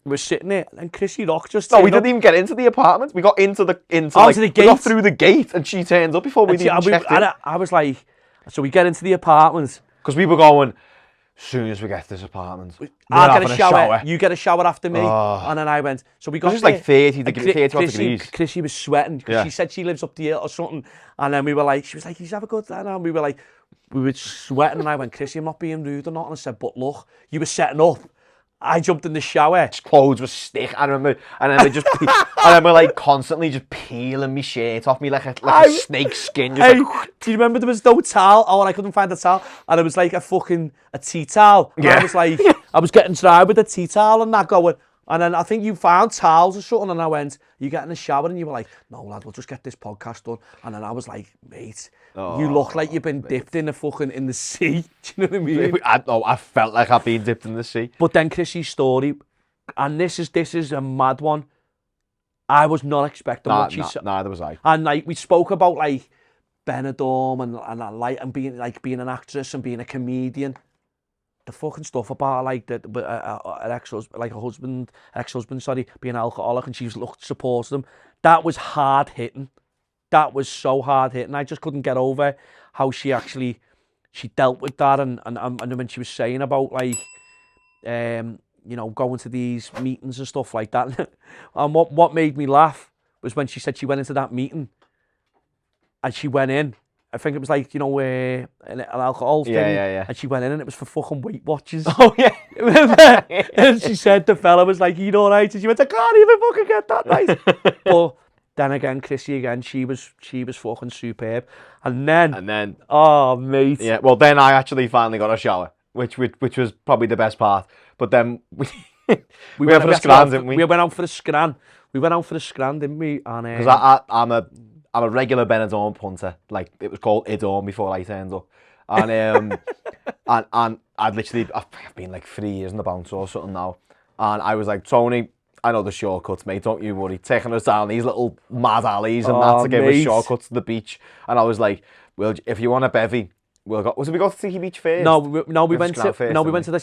We were sitting there, and Chrissy Rock just. No, we didn't even get into the apartment. We got into the gate. We got through the gate, and she turns up before we even checked in. I was like, so we get into the apartment. Because we were going, as soon as we get to this apartment, I'll get a shower. You get a shower after me. And then I went, so we got there. It was like 30 degrees. Chrissy was sweating because she said she lives up the hill or something. And then we were like, she was like, you have a good day. And we were like, we were sweating. And I went, Chrissy, I'm not being rude or not. And I said, but look, you were setting up. I jumped in the shower. His clothes were stick. I remember, and then I remember like constantly just peeling my shirt off me like a snake skin. Do you remember there was no towel? Oh, and I couldn't find the towel, and it was like a tea towel. And I was like, I was getting dry with the tea towel and that going. And then I think you found towels or something, and I went, you get in the shower, and you were like, no, lad, we'll just get this podcast done. And then I was like, mate, you look like you've been dipped in the sea. Do you know what I mean? I felt like I'd been dipped in the sea. But then Chrissy's story, and this is a mad one. I was not expecting what she said. Neither was I. And like we spoke about like Benidorm and being an actress and being a comedian. The fucking stuff about like an ex-husband, being alcoholic, and she's supported him. That was hard hitting. That was so hard hitting. I just couldn't get over how she actually she dealt with that, and when she was saying about like, you know, going to these meetings and stuff like that, and what made me laugh was when she said she went into that meeting, and she went in. I think it was like, you know, an alcohol thing. Yeah. And she went in and it was for fucking Weight Watchers. Oh, yeah. Remember? And she said the fella was like, you all right? And she went, I can't even fucking get that right. But then again, Chrissy again, she was fucking superb. And then, oh, mate. Yeah, well, then I actually finally got a shower, which was probably the best part. But then we went for a scran, didn't we? We went out for a scran. Didn't we? And because I'm a regular Benidorm punter. Like, it was called Idorm before I turned up. And and I've been like 3 years in the bounce or something now. And I was like, Tony, I know the shortcuts, mate, don't you worry. Taking us down these little mad alleys and that to give us shortcuts to the beach. And I was like, well, if you want a bevy, we'll go. We go to Tiki Beach first? No, we went to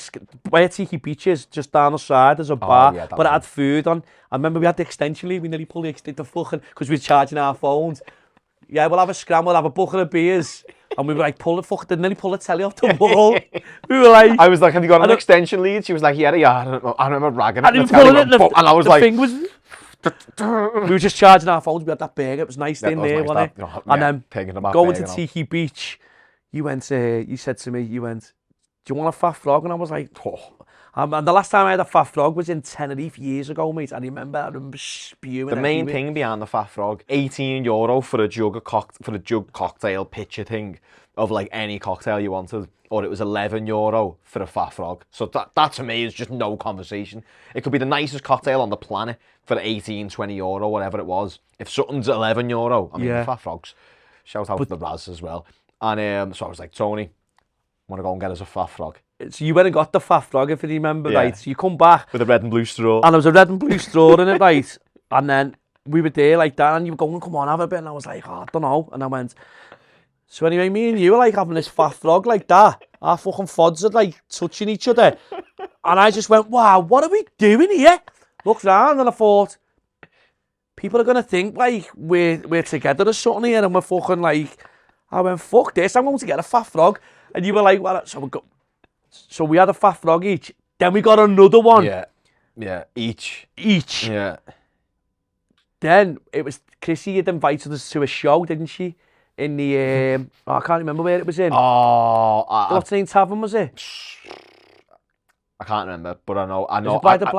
where Tiki Beach is, just down the side. There's a bar, yeah, but it had food on. I remember we had the extension lead. We nearly pulled the fucking, because we were charging our phones. Yeah, we'll have a scram, we'll have a bucket of beers. And we were like, they nearly pull the telly off the wall. We were like... I was like, have you got an extension lead? She was like, yeah, I remember ragging it. And I was like... We were just charging our phones. We had that burger. It was nice in there, wasn't it? And then going to Tiki Beach, you said to me, do you want a fat frog? And I was like, oh. And the last time I had a fat frog was in Tenerife years ago, mate. I remember spewing. The main thing behind the fat frog, €18 for a jug cocktail pitcher thing of like any cocktail you wanted, or it was €11 for a fat frog. So that to me is just no conversation. It could be the nicest cocktail on the planet for €18, €20, whatever it was. If something's €11, I mean, the fat frogs. Shout out to the Raz as well. And so I was like, Tony, want to go and get us a fat frog? So you went and got the fat frog, if you remember, right? So you come back with a red and blue straw, and there was a red and blue straw in it, right? And then we were there like that, and you were going, come on, have a bit. And I was like, oh, I don't know. And I went, so anyway, me and you were like having this fat frog like that. Our fucking fods are like touching each other. And I just went, wow, what are we doing here? Looked around and I thought, people are going to think like we're together or something here, and we're fucking like, I went, fuck this, I'm going to get a fat frog. And you were like, well, so we had a fat frog each. Then we got another one. Yeah, each. Yeah. Then it was Chrissy had invited us to a show, didn't she? In the I can't remember where it was in. What's the name tavern was it? I can't remember, but I know.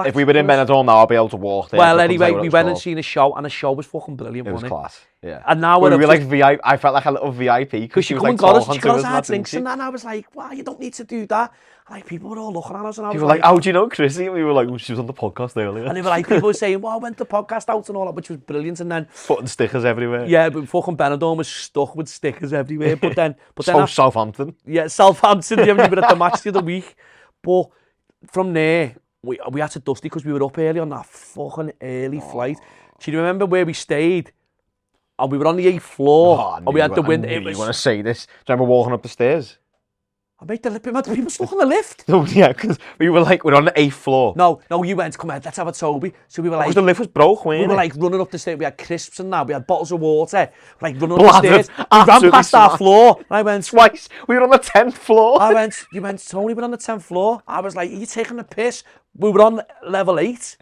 If we were in Benidorm now, I'll be able to walk there. Well, anyway, we went and seen a show, and the show was fucking brilliant. It was class. Yeah. And now we were like VIP. I felt like a little VIP because she was like talking to us. She got us drinks and that. And I was like, "Wow, you don't need to do that." And like people were all looking at us, and I was like, "How do you know Chrissy?" And we were like, well, "She was on the podcast earlier." And they were like, people were saying, "Well, I went the podcast out and all that," which was brilliant. And then putting stickers everywhere. Yeah, but fucking Benidorm was stuck with stickers everywhere. But then Southampton. Yeah, Southampton. Yeah, we were at the match the other week, but. From there, we had to dust it because we were up early on that fucking early flight. Do you remember where we stayed? And we were on the 8th floor. And we had the window. You want to say this? Do you remember walking up the stairs? I made the people stuck on the lift. Oh, yeah, because we're on the 8th floor. No, you went, come on, let's have a Toby. So we were like... Because the lift was broke, weren't we were like running up the stairs. We had crisps and that. We had bottles of water. Like running up the stairs. We ran past our floor. And I went... Twice. We were on the 10th floor. You went, Tony, we're on the 10th floor. I was like, are you taking the piss? We were on level 8.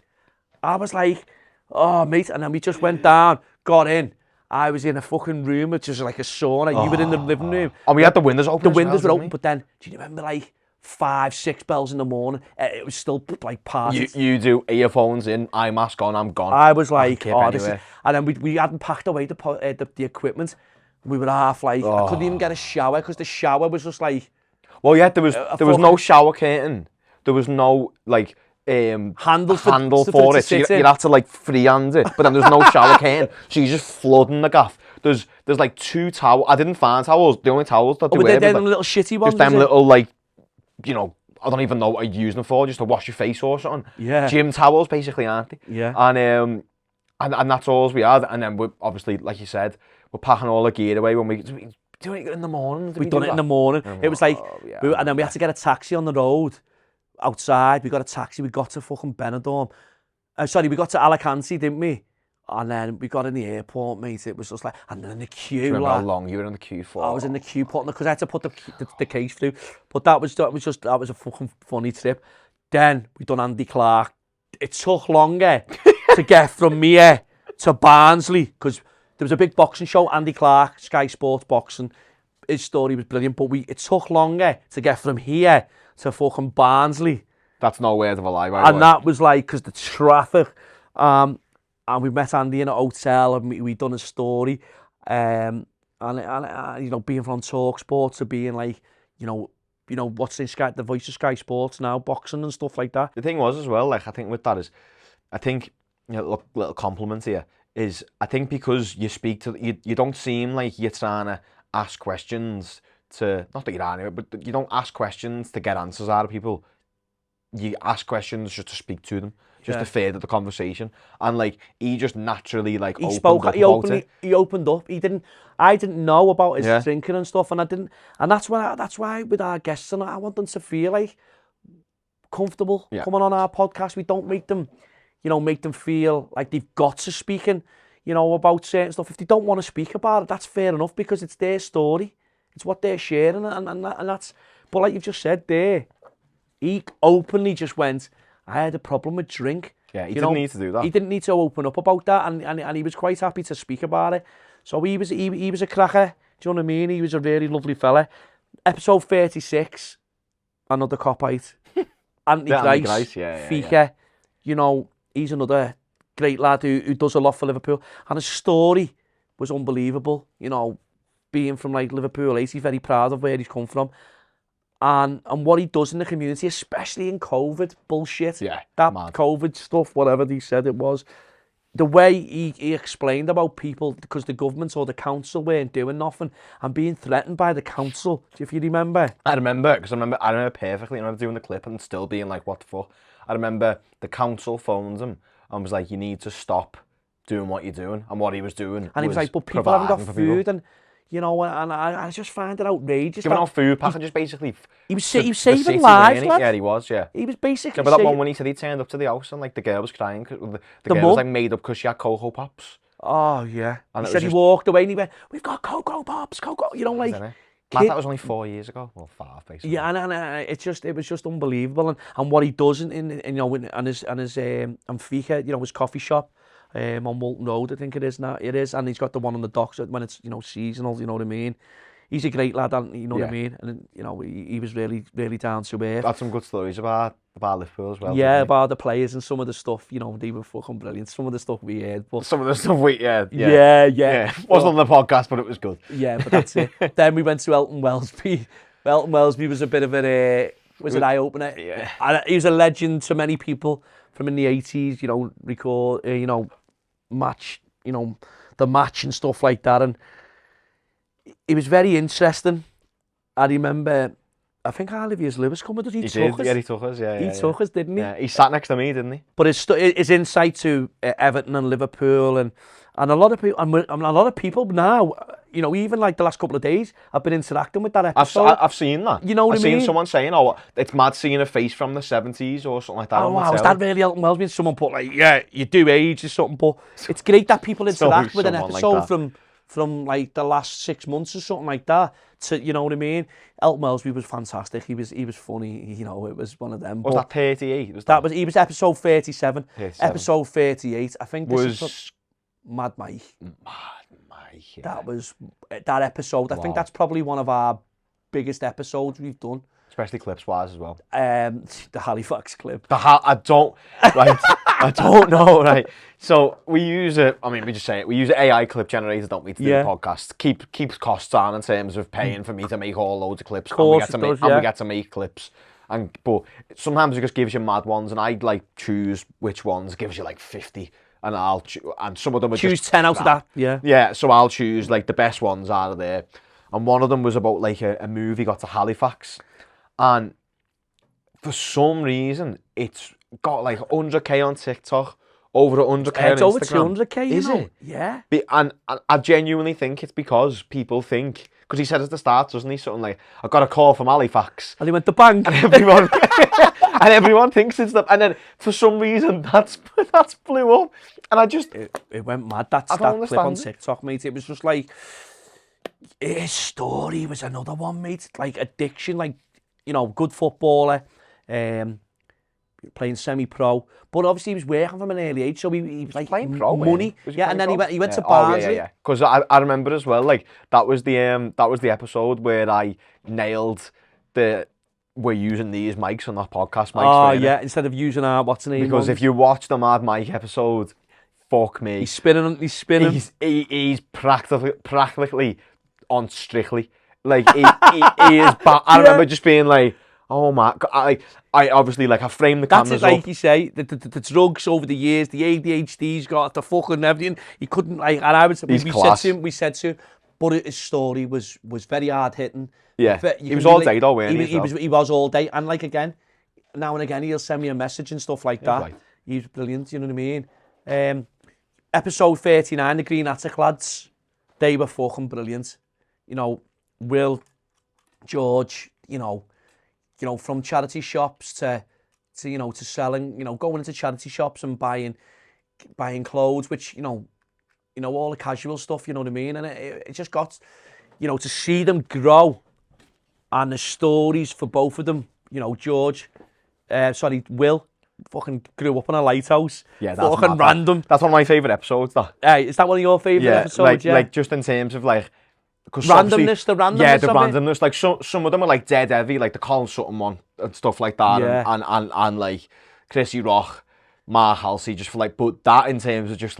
I was like, oh, mate. And then we just went down, got in. I was in a fucking room, which is like a sauna. You were in the living room. And we had the windows open. The windows were open, but then, do you remember like 5, 6 bells in the morning? It was still like party. You do earphones in, eye mask on, I'm gone. I was like, oh, this is... And then we hadn't packed away the equipment. We were half like, I couldn't even get a shower because the shower was just like... Well, yeah, there was no shower curtain. There was no like... handle for it, so you'd have to like freehand it, but then there's no shower curtain, so you're just flooding the gaff. There's like 2 towels. I didn't find towels. The only towels that they were them little shitty ones. Just them little like, you know, I don't even know what you're using them for, just to wash your face or something. Yeah. Gym towels basically, aren't they? Yeah. And that's all we had. And then we obviously, like you said, we're packing all the gear away when we doing it in the morning. We done it in the morning. It was like, and then we had to get a taxi on the road. Outside, we got a taxi, we got to fucking Benidorm. We got to Alicante, didn't we? And then we got in the airport, mate. It was just like, and then in the queue, Remember how long you were in the queue for? I was in the queue because I had to put the case through. But that was a fucking funny trip. Then we done Andy Clark. It took longer to get from here to Barnsley because there was a big boxing show. Andy Clark, Sky Sports boxing. His story was brilliant, but it took longer to get from here to fucking Barnsley. That's no word of a lie, by the way. And that was like because the traffic. And we met Andy in a hotel and we done a story. And you know, being from Talk Sport to being like, you know, what's in Sky, the voice of Sky Sports now, boxing and stuff like that. The thing was as well, like I think with that is, I think, you know, little compliment here is, I think because you speak to, you don't seem like you're trying to ask questions to, not that you're anyway, but you don't ask questions to get answers out of people. You ask questions just to speak to them. Just to further the conversation, and like he just naturally like he opened up. I didn't know about his drinking and stuff, and I didn't. And that's why with our guests, and I want them to feel like comfortable coming on our podcast. We don't make them, make them feel like they've got to speak about certain stuff. If they don't want to speak about it, that's fair enough because it's their story. It's what they're sharing, and that's. But like you've just said there, he openly just went, I had a problem with drink. Yeah, he didn't need to do that. He didn't need to open up about that, and he was quite happy to speak about it. So he was a cracker. Do you know what I mean? He was a really lovely fella. Episode 36, another copite. Anthony Grice, Fika. Yeah. He's another great lad who does a lot for Liverpool, and his story was unbelievable. Being from like Liverpool, he's very proud of where he's come from. And what he does in the community, especially in COVID bullshit, that mad. COVID stuff, whatever he said it was, the way he explained about people, because the government or the council weren't doing nothing and being threatened by the council, if you remember. I remember perfectly. I remember doing the clip and still being like, what the fuck? I remember the council phoned him and was like, you need to stop doing what you're doing. And what he was doing, and he was like, but people haven't got food. And and I just find it outrageous. Giving out food packages, basically. He was saving lives, lad. Yeah, he was, yeah. He was basically but that one when he said he turned up to the house and like the girl was crying, the girl was like made up because she had Cocoa Pops. Oh, yeah. And he said he walked away and he went, we've got Cocoa Pops, like... That was only 4 years ago. Well, 5, basically. Yeah, and it was just unbelievable. And what he does and Fika, his coffee shop, on Walton Road, I think it is now. It is, and he's got the one on the docks when it's seasonal. You know what I mean? He's a great lad, and what I mean. And he was really, really down to earth. Had some good stories about Liverpool as well. Yeah, about the players and some of the stuff. They were fucking brilliant. Some of the stuff we heard, but some of the stuff yeah. Wasn't on the podcast, but it was good. Yeah, but that's it. Then we went to Elton Wellesby. Elton Wellesby was a bit of an an eye opener. Yeah, and he was a legend to many people from in the 80s. Record, match, the match and stuff like that, and it was very interesting. I remember, I think Olivier Lewis coming. He took us. Yeah, he took us. Yeah, he took us, didn't he? Yeah, he sat next to me, didn't he? But his insight to Everton and Liverpool and a lot of people, and a lot of people now, even like the last couple of days, I've been interacting with that episode. I've seen that. You know what I mean? I've seen someone saying, "Oh, it's mad seeing a face from the 70s or something like that." Oh wow, is that really Elton Wellesby? Someone put like, yeah, you do age or something, but it's great that people interact with an episode like from like the last 6 months or something like that. To, you know what I mean? Elton Wellesby was fantastic. He was funny. It was one of them. Was that 38? He was episode 37. Episode 38. I think this was Mad Mike. Yeah. That was that episode. I think that's probably one of our biggest episodes we've done. Especially clips-wise as well. The Halifax clip. I don't know, right? So we use we just say it. We use an AI clip generator, don't we, to do the podcast. Keeps costs down in terms of paying for me to make all loads of clips. We get to make clips. But sometimes it just gives you mad ones, and I like choose which ones. Gives you like 50, and some of them are choose just 10 out of that. Yeah. Yeah. So I'll choose like the best ones out of there, and one of them was about like a movie got to Halifax. And for some reason, it's got like 100k on TikTok, over 100k on Instagram. It's over 200k, Is it? Yeah. And I genuinely think it's because people think, because he said at the start, doesn't he, something like, I got a call from Halifax. And he went to bank. And everyone, and everyone thinks it's the, and then for some reason that's blew up, and I just it went mad. That clip on TikTok, mate. It was just like his story was another one, mate. Like addiction, like good footballer, playing semi-pro, but obviously he was working from an early age, so he was like playing pro money. And then he went to Barnsley. Yeah. Because I remember as well, like that was the episode where I nailed we're using these mics on that podcast mics. Oh yeah, instead of using our what's the name? Because if you watch the Mad Mike episode, fuck me, he's spinning. He's practically on Strictly. Like he is. I remember just being like, oh my God, I obviously I framed the cameras up. That's it, like you say, the drugs over the years, the ADHD he's got, the fucking everything. He couldn't and I would. We said to him, but his story was very hard hitting. Yeah, he was all day though, wasn't he? He was all day, and again, now and again he'll send me a message and stuff like that. Right. He's brilliant, you know what I mean? Episode 39, the Green Attic lads, they were fucking brilliant. Will, George, from charity shops to selling, going into charity shops and buying clothes, which all the casual stuff, you know what I mean? And it just got, to see them grow. And the stories for both of them, Will, fucking grew up in a lighthouse. Yeah, that's fucking random. That's one of my favourite episodes, though. Is that one of your favourite episodes? Like just in terms of randomness, the randomness. Yeah, the randomness. Like some of them are like dead heavy, like the Colin Sutton one and stuff like that, and like Chrissy Rock, Mark Halsey, just for but that in terms of just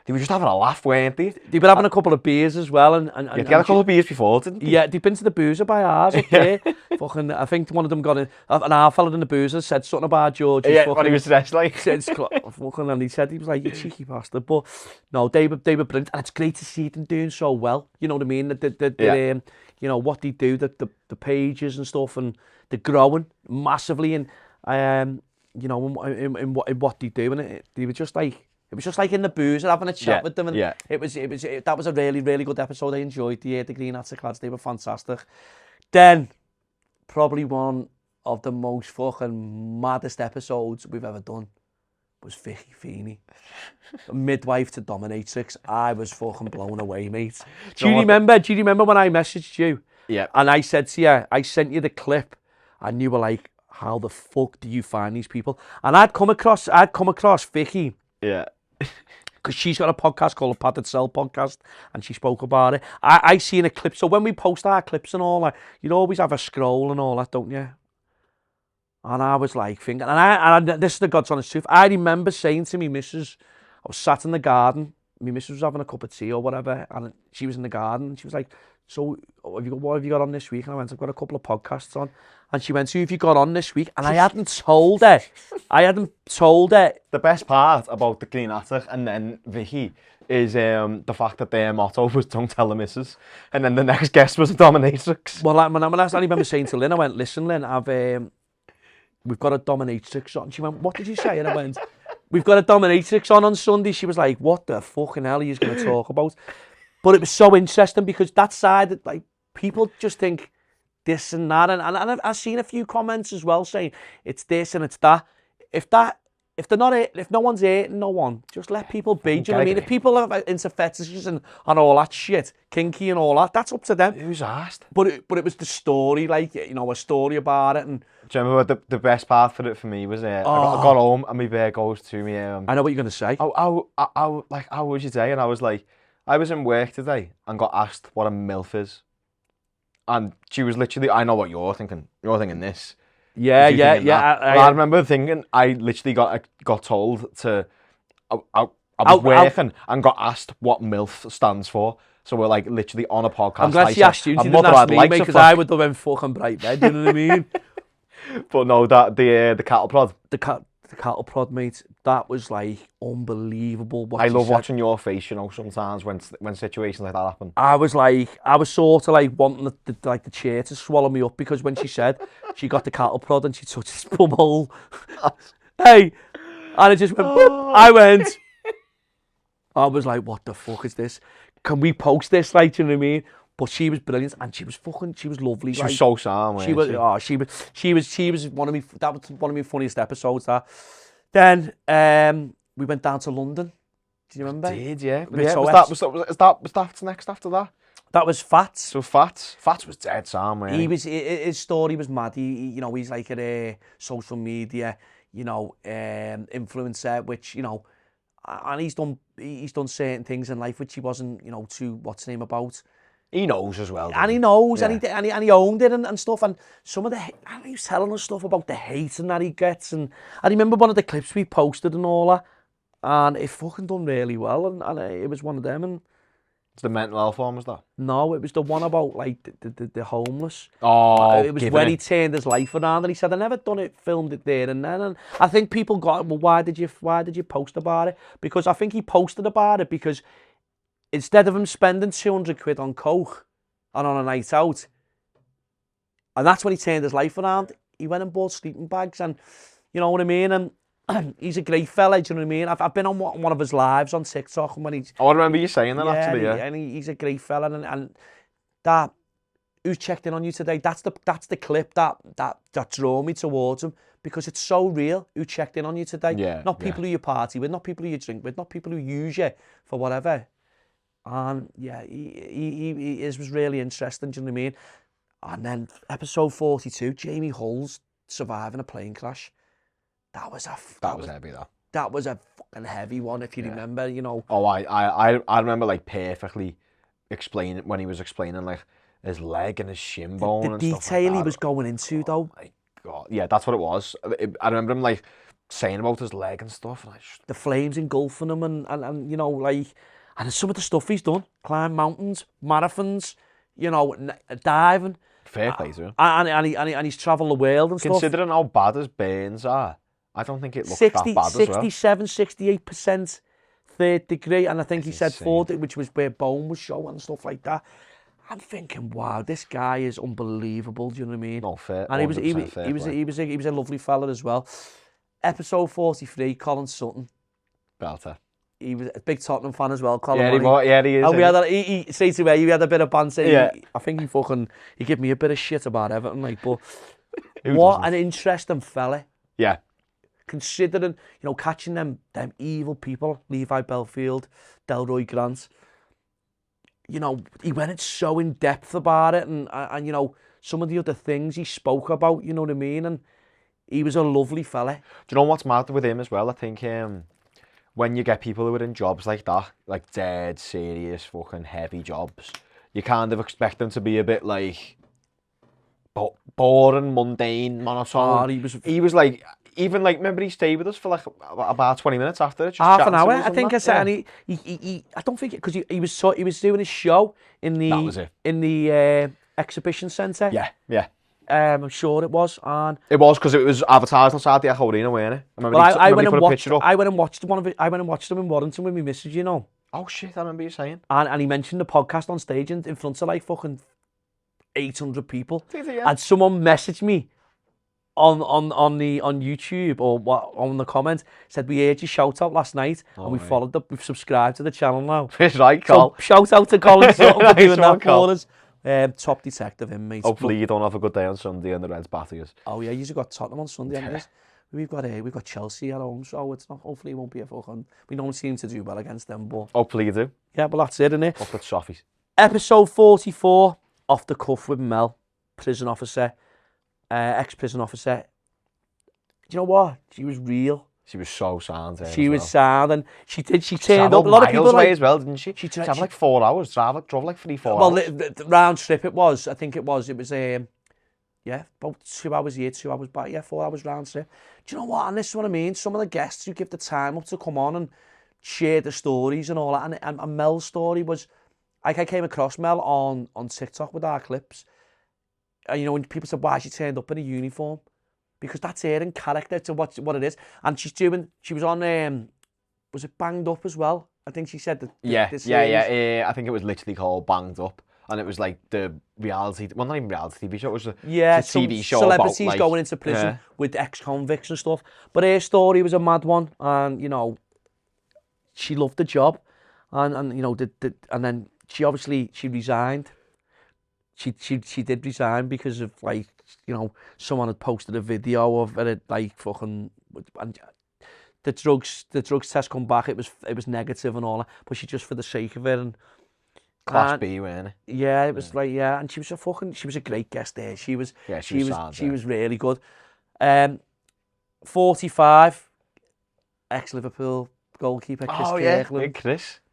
they were just having a laugh, weren't they? They were having a couple of beers as well, and they had a couple of beers before, didn't they? Yeah, they've been to the boozer by ours up there. Fucking, I think one of them got an half fella in the boozer said something about George. Yeah, what he was dressed like. Fucking, and he said he was like, you cheeky bastard. But no, they were brilliant, and it's great to see them doing so well. You know what I mean? What they do, the pages and stuff, and they're growing massively, and in what they do, and they were just like. It was just like in the boozer having a chat with them, and that was a really, really good episode. I enjoyed the Green Attic lads. They were fantastic. Then, probably one of the most fucking maddest episodes we've ever done was Vicky Feeney, midwife to dominatrix. I was fucking blown away, mate. Do you remember when I messaged you? Yeah. And I said to you, I sent you the clip, and you were like, "How the fuck do you find these people?" And I'd come across Vicky. Yeah. Because she's got a podcast called the Padded Cell Podcast, and she spoke about it. I seen a clip. So when we post our clips and all that, you'd always have a scroll and all that, don't you? And I was like thinking, and this is the God's honest truth. I remember saying to me missus, I was sat in the garden. My missus was having a cup of tea or whatever, and she was in the garden. And she was like, "So, what have you got on this week?" And I went, "I've got a couple of podcasts on." And she went, "So, have you got on this week?" And I hadn't told her. The best part about the Green Attic and then Vicky is the fact that their motto was "Don't tell the missus," and then the next guest was a dominatrix. Well, I remember saying to Lynn, I went, "Listen, Lynn, we've got a dominatrix on." She went, "What did you say?" And I went, "We've got a dominatrix on Sunday." She was like, "What the fucking hell are you going to talk about?" But it was so interesting because that side, people just think this and that, and I've seen a few comments as well saying it's this and it's that. If no one's hating no one, just let people be. Do you know what I mean? If people are into fetishes and all that shit, kinky and all that, that's up to them. Who's asked? But it was the story, a story about it. And do you remember what the best part for me was? I got home and my bear goes to me. I know what you're gonna say. How was your day? And I was like, I was in work today and got asked what a MILF is. And she was literally, I know what you're thinking. You're thinking this. Yeah. I remember thinking, I literally got told to, I was working and got asked what MILF stands for. So we're literally on a podcast. I'm glad she asked you. She didn't ask me, because I would have been fucking bright red, you know what I mean? But no, the cattle prod. The cattle prod, mate, that was unbelievable. I love watching your face, sometimes when situations like that happen. I was sort of wanting the chair to swallow me up, because when she said she got the cattle prod and she touched his bum hole, hey, and it just went, I was like, what the fuck is this? Can we post this, do you know what I mean? But she was brilliant, and she was lovely. She was so sound, she was one of me. That was one of my funniest episodes. That. Then we went down to London. Do you remember? Did, yeah. Yeah, Was that next after that? That was Fats. So Fats was dead sound, man. His story was mad. You know, he's like a social media, influencer, which, and he's done certain things in life which he wasn't, too what's name about. He knows as well. And he knows, and he owned it and stuff. And some of and he was telling us stuff about the hating that he gets. And I remember one of the clips we posted and all that, and it fucking done really well. And it was one of them. And it's the mental health one, was that? no, it was the one about like the homeless. Oh, it was when he turned his life around, and he said, "I never done it, filmed it there and then." And I think people got, well, why did you post about it? Because I think he posted about it because instead of him spending 200 quid on coke and on a night out, and that's when he turned his life around, he went and bought sleeping bags, and you know what I mean. And he's a great fella, do you know what I mean? I've been on one of his lives on TikTok, and when he's... Oh, I remember you saying that, actually, yeah. And he's a great fella, and that, who's checked in on you today, that's the clip that drew me towards him, because it's so real, who checked in on you today. Yeah, not people who you party with, not people who you drink with, not people who use you for whatever. And yeah, he was really interesting, do you know what I mean? And then episode 42, Jamie Hull's surviving a plane crash. That was heavy, though. That was a fucking heavy one, if you remember, Oh, I remember, like, perfectly explaining, when he was explaining, like, his leg and his shin bone and stuff like that. The detail he was going into, though. Oh, my God. Yeah, that's what it was. I remember him, like, saying about his leg and stuff. And the flames engulfing him and like... And some of the stuff he's done, climb mountains, marathons, diving. Fair play to him. And he's travelled the world and stuff. Considering how bad his burns are, I don't think it looks that bad as well. 67, 68% third degree, and I think he said fourth, which was where bone was showing and stuff like that. I'm thinking, wow, this guy is unbelievable. Do you know what I mean? No, fair. And he was a lovely fella as well. Episode 43, Colin Sutton. Belter. He was a big Tottenham fan as well, Colin. Yeah, he is. And we had a bit of banter. Yeah. I think he gave me a bit of shit about Everton, like, but what an interesting fella. Yeah. Considering, catching them evil people, Levi Belfield, Delroy Grant, he went so in depth about it, and some of the other things he spoke about, you know what I mean? And he was a lovely fella. Do you know what's mad with him as well? I think when you get people who are in jobs like that, like dead serious fucking heavy jobs, you kind of expect them to be a bit like boring, mundane, monotone. He was like, even like, remember he stayed with us for like about 20 minutes after it, just half an hour, I think I said. And he I don't think because he was doing his show in the exhibition centre. Yeah. I'm sure it was, and it was because it was advertised outside the Echo Arena, weren't it? I went and watched them in Warrington with my missus, Oh shit, I remember you saying. And he mentioned the podcast on stage in front of like fucking 800 people. Yeah. And someone messaged me on YouTube or on the comments, said we heard you shout out last night, and we've subscribed to the channel now. It's right, Col. So shout out to Colin Sutton for doing that for us. Top detective him, mate. Hopefully you don't have a good day on Sunday and the Reds batter you. Oh yeah, you've got Tottenham on Sunday, haven't you? We've got Chelsea at home, so it's not. Hopefully it won't be a fucking. We don't seem to do well against them, but hopefully you do. Yeah, but that's it, isn't it? Up with Soffies. Episode 44, off the cuff with Mel, prison officer, ex-prison officer. Do you know what? She was real. She was so sound. She was sound, and she turned up. A lot of people away as well, didn't she? She traveled like 4 hours. Drove like 3-4 hours. Well, the round trip it was. I think it was. It was about 2 hours here, 2 hours back. Yeah, 4 hours round trip. Do you know what? And this is what I mean. Some of the guests who give the time up to come on and share the stories and all that. And Mel's story was, like, I came across Mel on TikTok with our clips. And when people said, why she turned up in a uniform? Because that's her in character to what it is. And she was on, was it Banged Up as well? I think she said that. Yeah. I think it was literally called Banged Up. And it was like the reality, well, not even reality TV show, it was a TV show celebrities about, like, going into prison with ex-convicts and stuff. But her story was a mad one. And, she loved the job. And then she resigned. she did resign because of like, you know, someone had posted a video of it like fucking, and the drugs test come back, it was negative and all that, but she just for the sake of it and Class B, weren't it? yeah, it was like, yeah, and she was a great guest there. She was she was really good. 45, ex-Liverpool goalkeeper Chris Kirkland.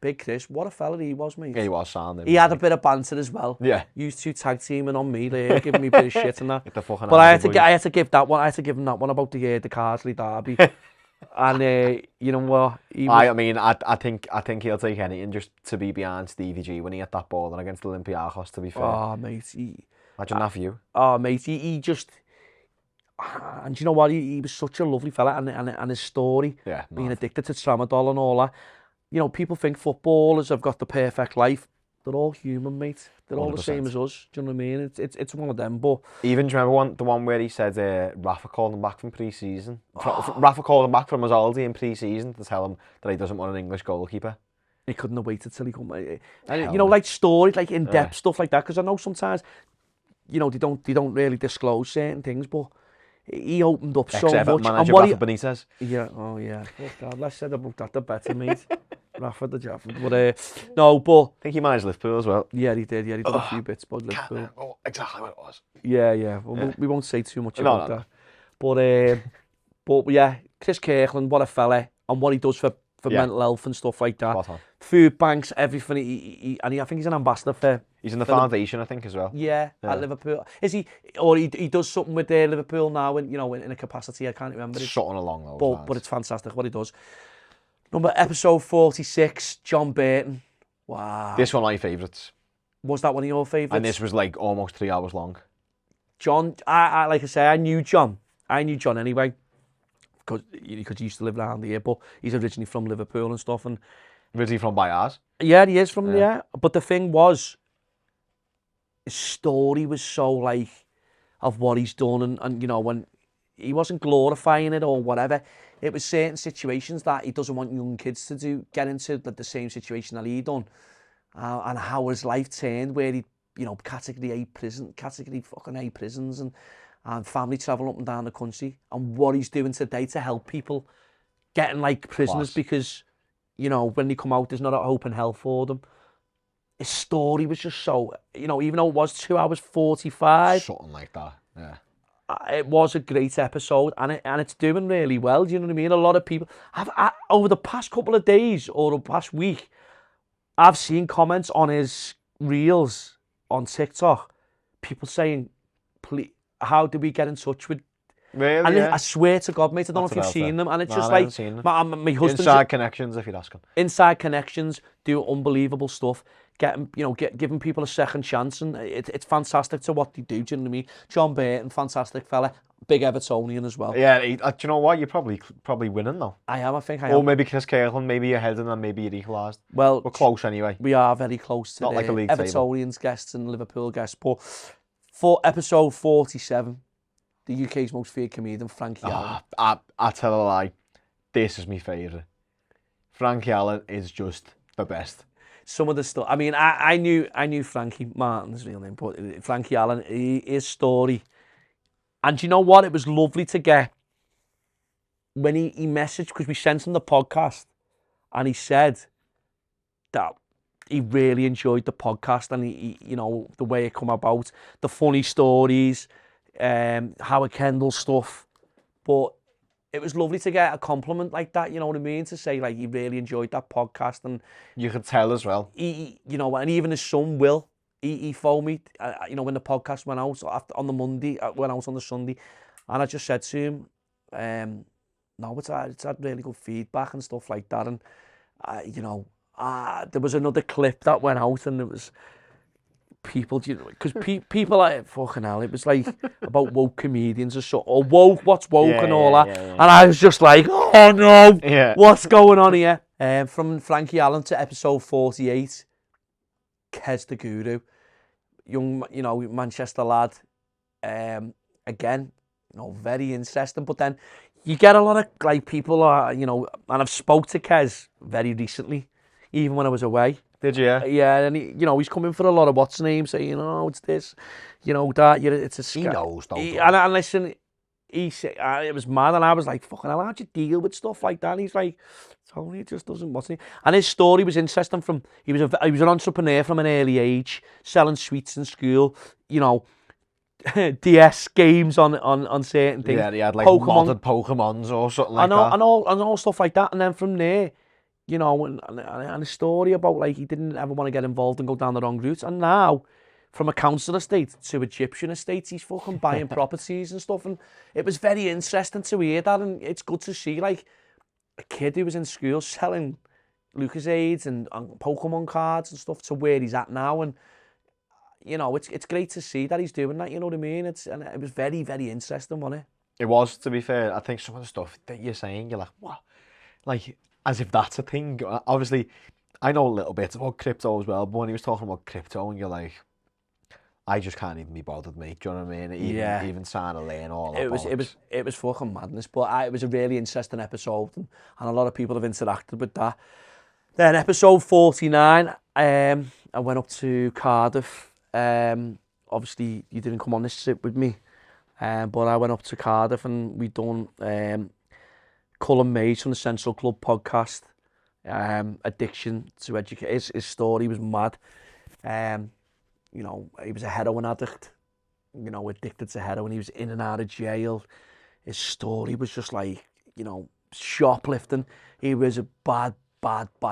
Big Chris, what a fella he was, mate. Yeah, he was sound. He had a bit of banter as well. Yeah. Used to tag teaming on me there, giving me a bit of shit and that. But I had to give that one. I had to give him that one about the Carsley derby. And you know what? I think he'll take anything just to be behind Stevie G when he hit that ball and against Olympiacos. To be fair. Oh mate, imagine that view. Oh mate, he just. And you know what? He was such a lovely fella, and his story, being addicted to tramadol and all that. You know, people think footballers have got the perfect life. They're all human, mate. They're 100%. All the same as us. Do you know what I mean? It's one of them. But even, do you remember the one where he said Rafa called him back from pre-season? Rafa called him back from his holiday in pre-season to tell him that he doesn't want an English goalkeeper. He couldn't have waited till he come. And you know, like stories, like in-depth stuff like that. Because I know sometimes, you know, they don't really disclose certain things, but he opened up so much. Manager Rafa Benitez. Yeah, oh yeah. Oh God, less said about that, the better, mate. Rafa the Jaffa. But no, but I think he managed Liverpool as well. Yeah, he did. Yeah, he did a few bits about Liverpool. Oh, exactly what it was. Yeah. Well, we won't say too much about that. But yeah, Chris Kirkland, what a fella, and what he does for mental health and stuff like that. Food banks, everything. I think he's an ambassador for. He's in the foundation, I think, as well. Yeah, at Liverpool. Is he? Or he does something with Liverpool now, in a capacity. I can't remember. Something along those lines. But it's fantastic what he does. Episode 46, John Burton. Wow. This one of my favourites. Was that one of your favourites? And this was like almost 3 hours long. John, I like I say, I knew John anyway, because he used to live around here, but he's originally from Liverpool and stuff. And originally from Bayard? Yeah, he is from there. But the thing was, his story was so like, of what he's done, and you know, when he wasn't glorifying it or whatever, it was certain situations that he doesn't want young kids to get into, the same situation that he done, and how his life turned, where he, you know, category fucking A prisons, and family travel up and down the country, and what he's doing today to help people getting like prisoners. Because, you know, when they come out, there's not a hope in hell for them. His story was just so, you know, even though it was 2 hours 45, something like that, yeah. It was a great episode, and it's doing really well. Do you know what I mean? A lot of people over the past couple of days or the past week, I've seen comments on his reels on TikTok, people saying, "Please, how do we get in touch with?" Really? And I swear to God, mate, I don't know if you've seen them, and it's just like my husband's Inside Connections, if you'd ask him. Inside Connections do unbelievable stuff. Giving people a second chance, and it's fantastic to what they do. Do you know what I mean? John Burton, fantastic fella, big Evertonian as well. Yeah, do you know what? You're probably winning though. I am. I think I am. Or maybe Chris Kirkland, maybe you're ahead, and then maybe you're equalised. Well, we're close anyway. We are very close to not like a league Evertonians guests and Liverpool guests. But for episode 47, the UK's most feared comedian, Frankie Allen. I tell a lie, this is my favourite. Frankie Allen is just the best. Some of the stuff. I mean, I knew Frankie Martin's real name, but Frankie Allen, his story. And you know what? It was lovely to get when he messaged, because we sent him the podcast, and he said that he really enjoyed the podcast, and he you know, the way it come about, the funny stories, Howard Kendall stuff. But it was lovely to get a compliment like that, you know what I mean? To say, like, he really enjoyed that podcast. And you could tell as well. He you know, and even his son, Will, he phoned me, you know, when the podcast went out on the Monday, went out on the Sunday. And I just said to him, no, it's had really good feedback and stuff like that. And, you know, there was another clip that went out, and it was people, you know, because people like, fucking hell, it was like about woke comedians or so, or woke, what's woke and all that. Yeah. And I was just like, oh no, what's going on here? From Frankie Allen to episode 48, Kez the Guru, young, you know, Manchester lad. Again, you know, very interesting. But then you get a lot of like people, you know, and I've spoke to Kez very recently, even when I was away. Did you? Yeah, and he's coming for a lot of what's name, saying, oh, it's this, that, it's a He knows, though. And listen, he said, it was mad, and I was like, fucking hell, how'd you deal with stuff like that? And he's like, Tony, it just doesn't, what's it? And his story was interesting he was an entrepreneur from an early age, selling sweets in school, DS games on certain things. Yeah, he had like modded Pokemons or something like that. And all stuff like that. And then from there, and a story about like he didn't ever want to get involved and go down the wrong route. And now, from a council estate to Egyptian estates, he's fucking buying properties and stuff. And it was very interesting to hear that. And it's good to see like a kid who was in school selling Lucasades and Pokemon cards and stuff to where he's at now. And it's great to see that he's doing that, you know what I mean? And it was very, very interesting, wasn't it? It was, to be fair. I think some of the stuff that you're saying, you're like, what? Like, as if that's a thing. Obviously, I know a little bit about crypto as well, but when he was talking about crypto, and you're like, I just can't even be bothered, mate. Do you know what I mean? Even trying to learn all that. It was fucking madness, but it was a really interesting episode, and a lot of people have interacted with that. Then episode 49, I went up to Cardiff. Obviously you didn't come on this trip with me, but I went up to Cardiff and we done Cullen Mays from the Central Club podcast, addiction to education. His story was mad. He was a heroin addict, addicted to heroin. He was in and out of jail. His story was just like, shoplifting. He was a bad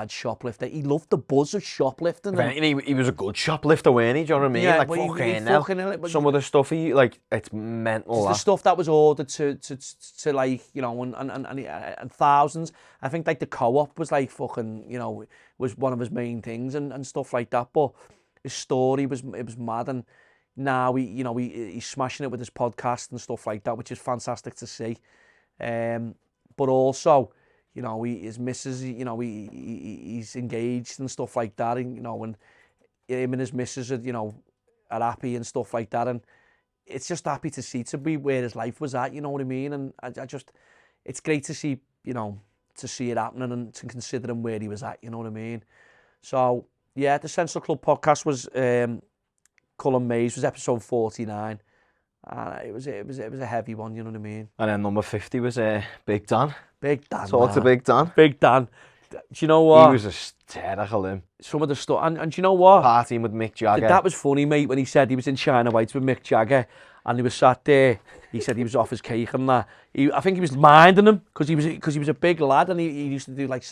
shoplifter. He loved the buzz of shoplifting. And he was a good shoplifter, weren't he? Do you know what I mean? Yeah, like, fucking hell. Some of the stuff it's mental. The stuff that was ordered to like, and thousands. I think like the co-op was like fucking, was one of his main things and stuff like that. But his story was mad, and now he's smashing it with his podcast and stuff like that, which is fantastic to see. But also, his missus, he's engaged and stuff like that, and and him and his missus are happy and stuff like that, and it's just happy to see to be where his life was at, you know what I mean? And I just, it's great to see, to see it happening and to consider him where he was at, you know what I mean? So yeah, the Central Club podcast was Cullen Mays, was episode 49. And it was a heavy one, you know what I mean? And then number 50 was Big Dan. Big Dan. Talk to Big Dan. Big Dan. Do you know what? He was hysterical, him. Some of the stuff, and do you know what? Partying with Mick Jagger. That was funny, mate, when he said he was in China Whites with Mick Jagger, and he was sat there. He said he was off his cake and that. I think he was minding him because he was a big lad, and he used to do like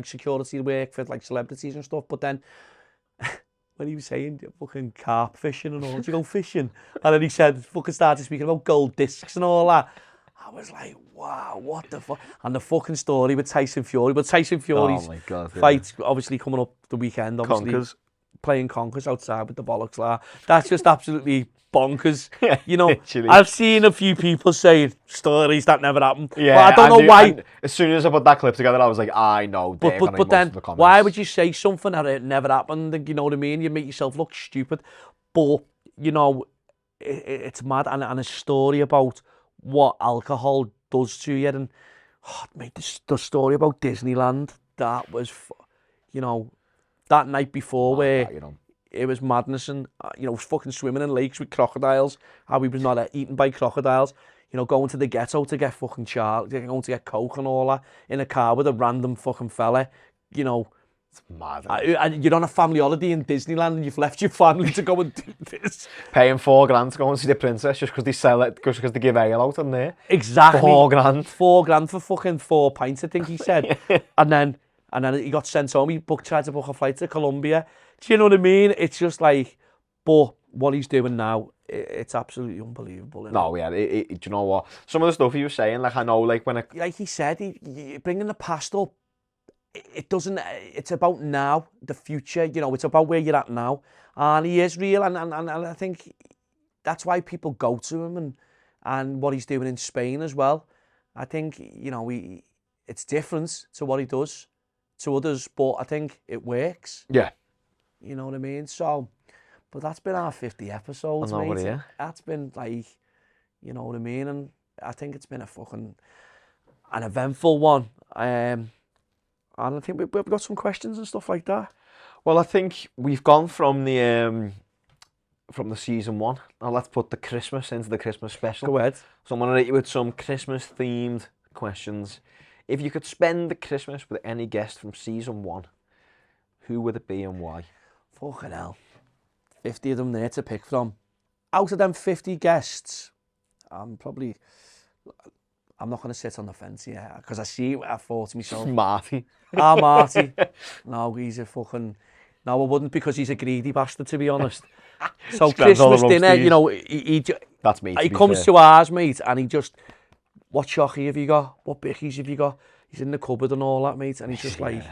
security work for like celebrities and stuff. But then, when he was saying fucking carp fishing and all, did you go fishing? And then he said, fucking started speaking about gold discs and all that. I was like, wow, what the fuck? And the fucking story with Tyson Fury. But Tyson Fury's fight, obviously coming up the weekend, obviously. Conkers. Playing conkers outside with the bollocks there. That's just absolutely bonkers. Literally. I've seen a few people saying stories that never happened. Yeah, but I don't know why. As soon as I put that clip together, I was like, I know. But then, why would you say something that it never happened? You know what I mean? You make yourself look stupid. But, it's mad. And a story about what alcohol does to you. And, mate, the story about Disneyland, that was, that night before where it was madness and, fucking swimming in lakes with crocodiles, how he was not eaten by crocodiles, going to the ghetto to get fucking going to get coke and all that in a car with a random fucking fella, It's mad. You're on a family holiday in Disneyland and you've left your family to go and do this. Paying $4,000 to go and see the princess just because they sell it, just because they give ale out in there. Exactly. $4,000. $4,000 for fucking 4 pints, I think he said. and then he got sent home. He tried to book a flight to Colombia. Do you know what I mean? It's just like, but what he's doing now, it's absolutely unbelievable. No, yeah. Do you know what? Some of the stuff he was saying, like I know, like when like he said, bringing the past up, it doesn't. It's about now, the future. It's about where you're at now, and he is real, and I think that's why people go to him and what he's doing in Spain as well. I think it's different to what he does to others, but I think it works. Yeah. You know what I mean? So, but that's been our 50 episodes, mate. Yeah. That's been like, you know what I mean? And I think it's been an eventful one. And I think we've got some questions and stuff like that. Well, I think we've gone from the season one. Now let's put the Christmas into the Christmas special. Go ahead. So I'm going to hit you with some Christmas-themed questions. If you could spend the Christmas with any guest from season one, who would it be and why? Fucking hell. 50 of them there to pick from. Out of them 50 guests, I'm not going to sit on the fence here, because I thought to myself, Marty. Marty. No, he's a fucking... No, I wouldn't, because he's a greedy bastard, to be honest. So Christmas dinner, you know, that's me. He comes to ours, mate, and he just, what chocky have you got? What bickies have you got? He's in the cupboard and all that, mate, and he's just like,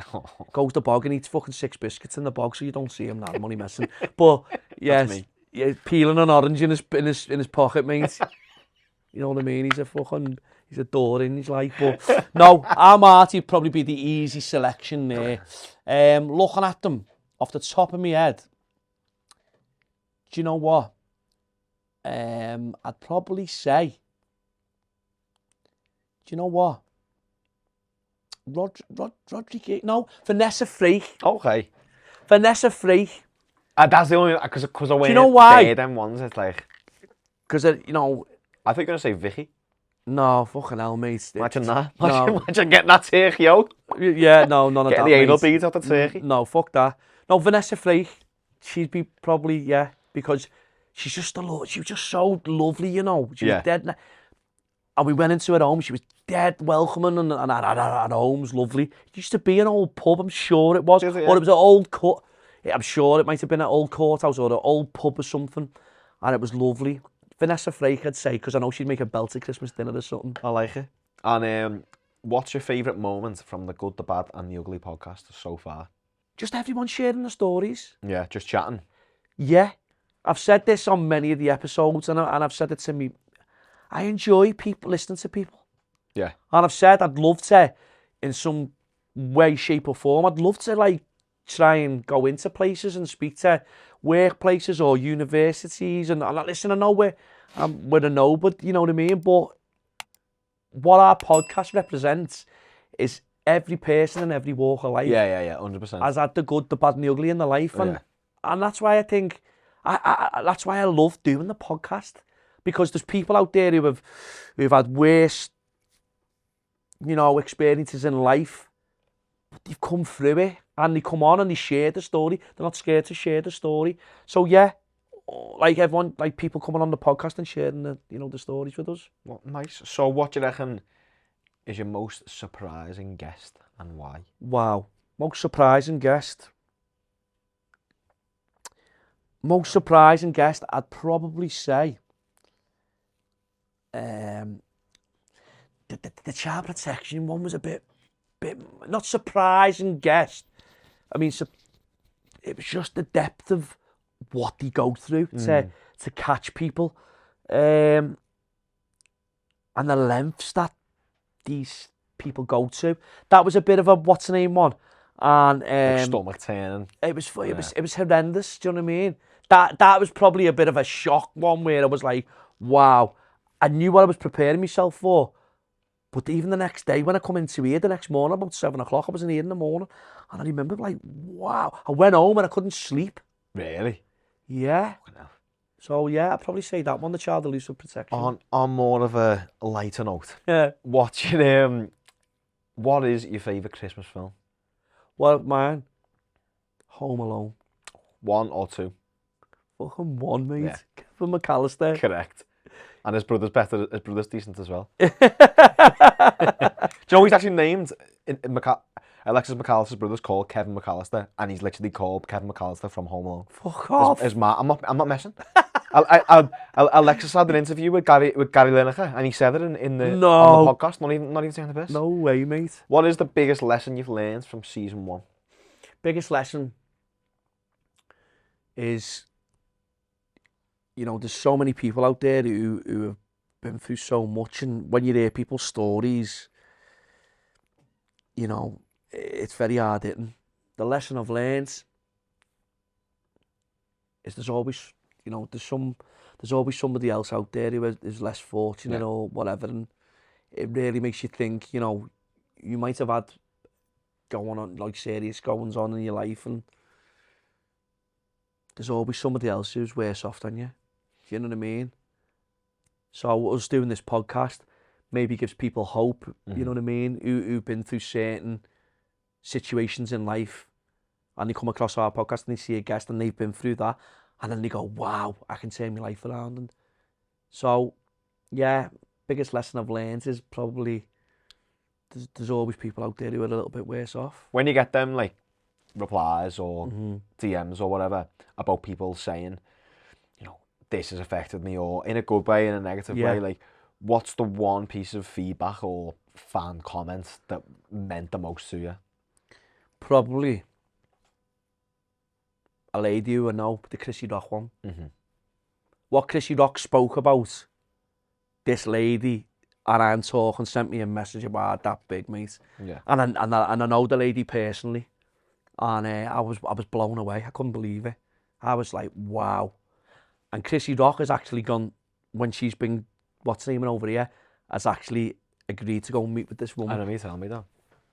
goes to the bog and eats fucking 6 biscuits in the bog, so you don't see him now, I'm only messing. But, yes, yeah, peeling an orange in his pocket, mate. You know what I mean? He's a door in his life. But, no, our Marty would probably be the easy selection there. Looking at them, off the top of my head, do you know what? I'd probably say, do you know what? Rodriguez, no, Vanessa Freak. Okay. Vanessa Freak. That's the only, because I went, do you know why? Them ones, it's like, because, you know, I think you're going to say Vicky. No, fucking hell, mate. Imagine that. No. Imagine getting that turkey out. Yeah, no, none of that, Getting the anal beads out the turkey. No, fuck that. No, Vanessa Freak, she'd be probably, yeah, because she's just she was just so lovely, you know. She was dead. And we went into her home, she was dead welcoming, and her home's lovely. It used to be an old pub, I'm sure it was. Or it was an old cut. I'm sure it might have been an old courthouse or an old pub or something. And it was lovely. Vanessa Freak, I'd say, because I know she'd make a belter Christmas dinner or something. I like it. And what's your favourite moment from the Good, the Bad and the Ugly podcast so far? Just everyone sharing the stories. Yeah, just chatting. Yeah. I've said this on many of the episodes, and I've said it to me. I enjoy people listening to people. Yeah. And I've said I'd love to, in some way, shape or form, I'd love to like try and go into places and speak to workplaces or universities. And listen, I know we're a no, but you know what I mean? But what our podcast represents is every person in every walk of life. Yeah, 100%. Has had the good, the bad and the ugly in their life. And that's why I think, that's why I love doing the podcast. Because there's people out there who've had worse, you know, experiences in life, but they've come through it, and they come on and they share the story. They're not scared to share the story. So yeah, like everyone, like people coming on the podcast and sharing the stories with us. Well, nice. So what do you reckon is your most surprising guest and why? Wow, most surprising guest. Most surprising guest, I'd probably say. The child protection one was a bit not surprising guest. I mean, it was just the depth of what they go through to catch people, and the lengths that these people go to. That was a bit of a what's the name one, and like stomach turning. It was horrendous. Do you know what I mean? That was probably a bit of a shock one where I was like, wow. I knew what I was preparing myself for, but even the next day when I come into here, the next morning about 7 o'clock, I was in here in the morning, and I remember like, wow. I went home and I couldn't sleep. Really? Yeah. So yeah, I'd probably say that one, the child elusive protection. On more of a lighter note, what is your favourite Christmas film? Well, mine, Home Alone. 1 or 2? Fucking 1, mate. Yeah. Kevin McAllister. Correct. And his brother's better. His brother's decent as well. Do you know he's actually named Alexis McAllister's brother's called Kevin McAllister, and he's literally called Kevin McAllister from Home Alone. Fuck off. I'm not messing. Alexis had an interview with Gary Lineker, and he said it on the podcast. Not even saying the best. No way, mate. What is the biggest lesson you've learned from season 1? Biggest lesson is, you know, there's so many people out there who have been through so much, and when you hear people's stories, you know, it's very hard hitting. The lesson I've learned is there's always somebody else out there who is less fortunate or whatever, and it really makes you think, you know, you might have had serious goings on in your life, and there's always somebody else who's worse off than you. Do you know what I mean? So us doing this podcast maybe gives people hope, you know what I mean, who've been through certain situations in life, and they come across our podcast and they see a guest and they've been through that, and then they go, wow, I can turn my life around. And so, yeah, biggest lesson I've learned is probably there's always people out there who are a little bit worse off. When you get them, like, replies or DMs or whatever about people saying, you know, this has affected me, or in a good way, in a negative way, like, what's the one piece of feedback or fan comment that meant the most to you? Probably a lady who I know, the Chrissy Rock one. What Chrissy Rock spoke about, this lady, and I'm talking, sent me a message about that big, mate. Yeah. And I know the lady personally, and I was blown away. I couldn't believe it. I was like, wow. And Chrissy Rock has actually gone, when she's been, what's her name over here, has actually agreed to go and meet with this woman. I know, you tell me that.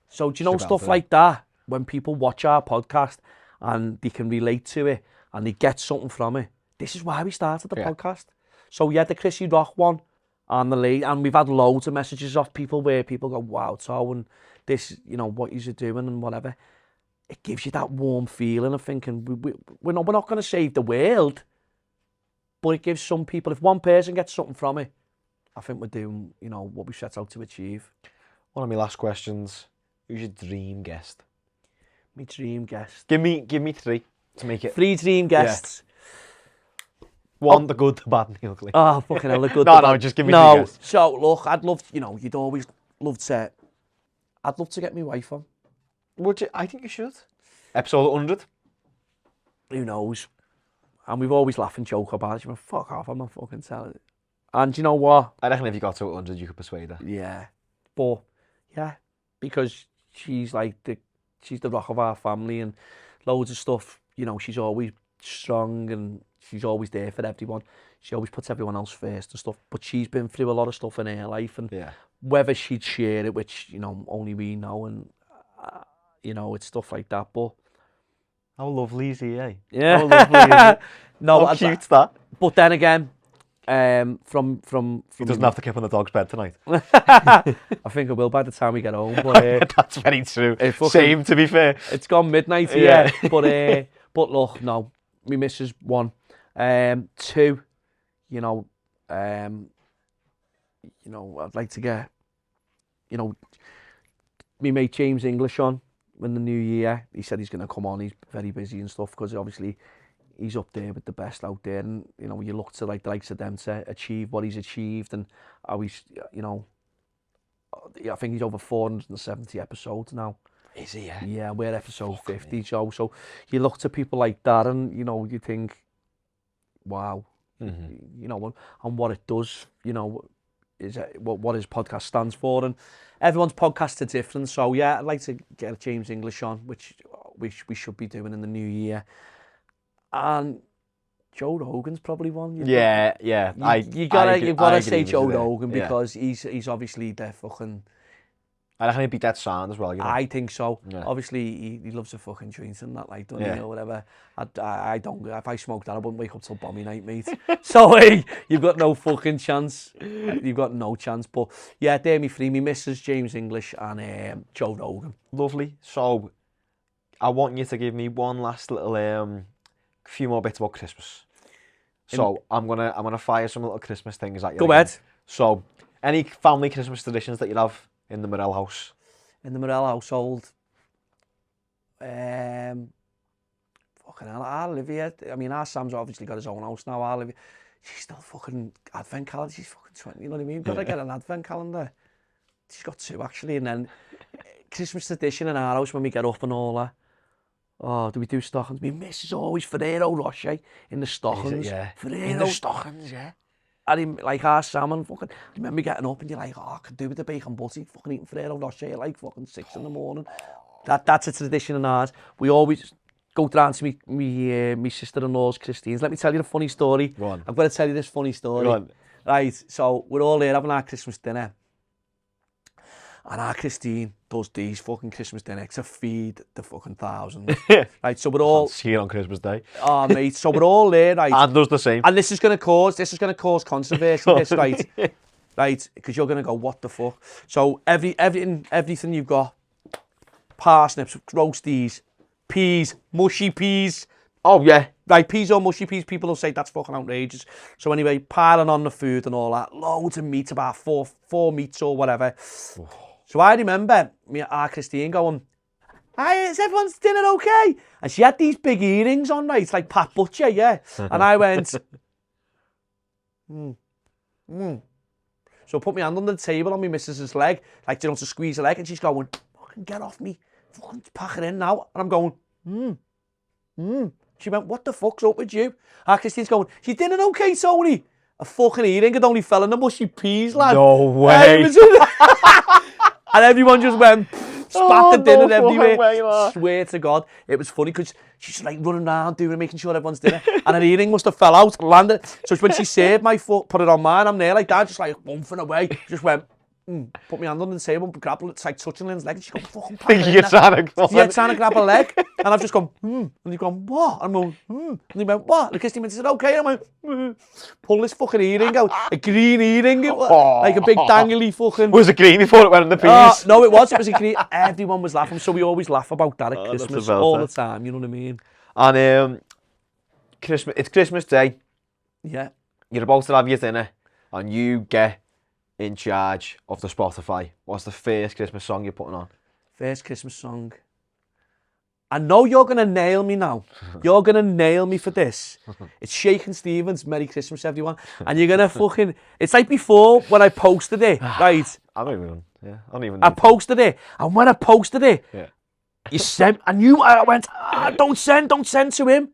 So do you know stuff like that? When people watch our podcast and they can relate to it and they get something from it. This is why we started the podcast. So yeah, the Chrissy Rock one and the lady, and we've had loads of messages off people where people go, wow, so, and this, you know, what you're doing and whatever. It gives you that warm feeling of thinking, we're not going to save the world, but it gives some people, if one person gets something from it, I think we're doing, you know, what we set out to achieve. One of my last questions, who's your dream guest? My dream guest. Give me 3 to make it. 3 dream guests. One, the good, the bad, and the ugly. Oh, fucking hell, the good. No, just give me 3 guests. So, look, I'd love, you know, you'd always love to, I'd love to get my wife on. Would you? I think you should. Episode 100. Who knows? And we've always laughed and joke about it. She went, fuck off, I'm not fucking telling it. And you know what? I reckon if you got to 100, you could persuade her. Yeah. But, yeah, because she's like she's the rock of our family and loads of stuff, you know, she's always strong and she's always there for everyone. She always puts everyone else first and stuff. But she's been through a lot of stuff in her life, and whether she'd share it, which, you know, only we know, and, you know, it's stuff like that. But how lovely is he, eh? Yeah. How lovely is he? No, how cute's that? But then again, from he doesn't have to keep on the dog's bed tonight. I think I will by the time we get home. But that's very true. Fucking, same, to be fair. It's gone midnight here. But look, no, me missus 1, 2. You know, I'd like to get, you know, me mate James English on in the new year. He said he's going to come on. He's very busy and stuff because obviously he's up there with the best out there, and you know, you look to like the likes of them to achieve what he's achieved, and how he's, you know, I think he's over 470 episodes now. Is he? Yeah, we're episode 50. So you look to people like that, and you know, you think, wow, you know, and what it does, you know, is what his podcast stands for, and everyone's podcasts are different. So yeah, I'd like to get James English on, which we should be doing in the new year. And Joe Rogan's probably one. You gotta say Joe Rogan because he's obviously the fucking. I reckon he'd be that sound as well. You know? I think so. Yeah. Obviously, he loves a fucking joint and that, like, doesn't he, or whatever. I don't. If I smoked that, I wouldn't wake up till bomby night, mate. So hey, you've got no fucking chance. You've got no chance. But yeah, they're me 3. Me missus, James English, and Joe Rogan. Lovely. So I want you to give me one last little few more bits about Christmas. So I'm gonna fire some little Christmas things at you. Go ahead. So, any family Christmas traditions that you have in the Morell house? In the Morell household, fucking hell, I live here. I mean, our Sam's obviously got his own house now. I live here. She's still fucking advent calendar. She's fucking 20. You know what I mean? Gotta get an advent calendar. She's got 2 actually, and then Christmas tradition in our house when we get up and all that. Oh, do we do stockings? My missus always Ferrero Rocher in the stockings. Yeah. Ferrero. In the stockings, yeah. And like our salmon, fucking, I remember getting up and you're like, oh, I could do with the bacon butty, fucking eating Ferrero Rocher at like fucking 6 in the morning. That's a tradition in ours. We always go down to me sister-in-law's, Christine's. Let me tell you the funny story. Go on. I've got to tell you this funny story. Go on. Right, so we're all there having our Christmas dinner. And our Christine does these fucking Christmas dinner to feed the fucking thousands. Right, so we're all... See it on Christmas Day. Oh, mate, so we're all there, right? And does the same. And this is going to cause controversy, this, right? Right, because you're going to go, what the fuck? So everything you've got, parsnips, roasties, peas, mushy peas. Oh, yeah. Right, peas or mushy peas, people will say that's fucking outrageous. So anyway, piling on the food and all that, loads of meat, about four meats or whatever. So I remember our Christine going, "Hi, is everyone's dinner okay?" And she had these big earrings on, right, like Pat Butcher, yeah. And I went, So I put my hand on the table on my missus's leg, like, to squeeze her leg, and she's going, "Fucking get off me, fucking pack it in now." And I'm going, She went, "What the fuck's up with you?" Our Christine's going, "Is your dinner okay, Tony?" A fucking earring had only fell in the mushy peas, lad. No way. And everyone just went, spat the dinner everywhere. Way, swear to God. It was funny because she's like running around making sure everyone's dinner. And her earring must have fell out and landed. So when she served my foot, put it on mine, I'm there like that, just like bumping away. Just went, put my hand on the table, grab it, it's like touching Lynn's leg, and she's going, "Fucking pack it in." You're trying to grab her leg. And I've just gone, And you've gone, "What?" And I'm going, And he went, "What?" And Christine went, "Is it okay?" And I went, Pull this fucking earring out. A green earring. Like a big dangly fucking... Was it green before it went in the peas? No, it was a green. Everyone was laughing. So we always laugh about that at Christmas about all that. the time. You know what I mean? And it's Christmas Day. Yeah. You're about to have your dinner, and you get in charge of the Spotify. What's the first Christmas song you're putting on? First Christmas song. I know you're going to nail me now. You're going to nail me for this. It's Shakin' Stevens, "Merry Christmas, everyone." And you're going to fucking... It's like before when I posted it, right? I don't even I posted it. And when I posted it, yeah. you sent... I went, don't send to him.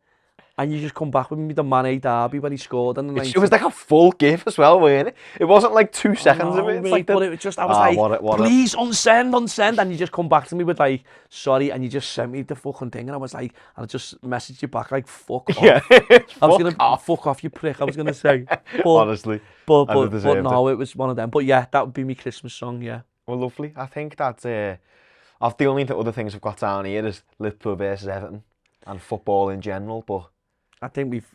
And you just come back with me the Mane derby when he scored. And it was like a full gif as well, wasn't it? It wasn't like 2 seconds of it. Mate, like but it was just, I was like, "Please unsend." And you just come back to me with like, "Sorry." And you just sent me the fucking thing. And I was like, and I just messaged you back like, "Fuck off." Yeah. I was going to, "Fuck off, you prick," I was going to say. But, honestly. But no, it was one of them. But yeah, that would be my Christmas song, yeah. Well, lovely. I think that, of the only other things we've got down here is Liverpool versus Everton and football in general, but... I think we've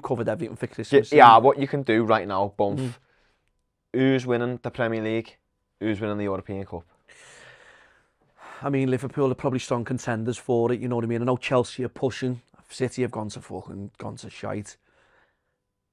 covered everything for Christmas. Yeah, what you can do right now, Bump, who's winning the Premier League? Who's winning the European Cup? I mean, Liverpool are probably strong contenders for it, you know what I mean? I know Chelsea are pushing. City have gone to shite.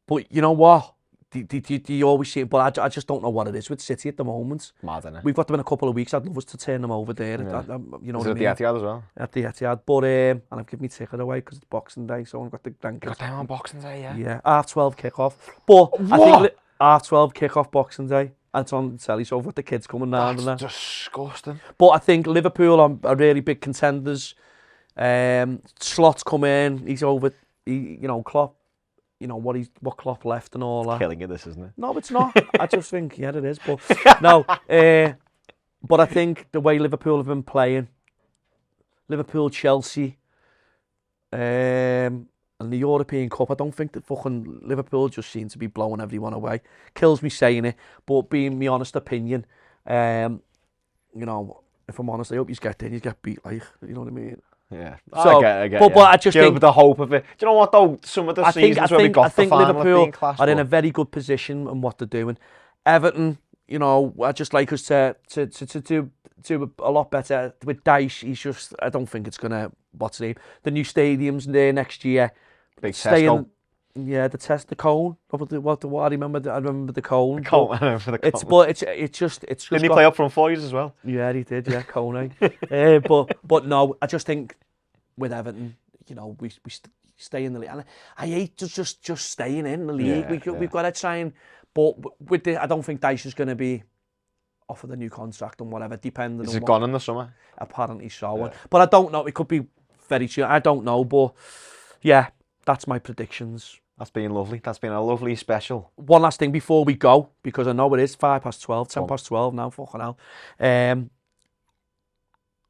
But you know what? You always see it, but I just don't know what it is with City at the moment. Mad, innit? We've got them in a couple of weeks. I'd love us to turn them over there. Yeah. You know is what I mean? At the Etihad as well? At the Etihad. But, and I've given my ticket away because it's Boxing Day, so I've got the grandkids. Got them on Boxing Day, yeah? Yeah, 12:30 kick-off. But what? I think 12:30 kick-off Boxing Day. And it's on the telly, so I've got the kids coming down. That's disgusting. But I think Liverpool are really big contenders. Slot's come in. He's over, Klopp. You know, what Klopp left and all that. Killing it, this, isn't it? No, it's not. I just think, yeah, it is. But no, but I think the way Liverpool have been playing, Liverpool, Chelsea, and the European Cup, I don't think that fucking Liverpool just seem to be blowing everyone away. Kills me saying it, but being my honest opinion, if I'm honest, I hope you get beat, like, you know what I mean? Yeah, so, I get but I just think with the hope of it. Do you know what though? Some of the seasons where we got the final Liverpool class, are in a very good position in what they're doing. Everton, I just like us to do a lot better with Dice. I don't think it's gonna. What's the name? The new stadium's there next year. Big Tesco. Yeah, the cone. What I remember. I remember the cone. I remember the cone. It's just. Didn't he play up front for you as well? Yeah, he did. Yeah, Cone. But no, I just think with Everton, we stay in the league. And I hate to just staying in the league. Yeah, we've got to try and. But I don't think Dyche is going to be offered a new contract and whatever. Depending. Is it gone in the summer? Apparently so. Yeah. But I don't know. It could be very true. I don't know. But yeah, that's my predictions. That's been lovely. That's been a lovely special. One last thing before we go, because I know it is 12:05, 10:12 now, fucking hell.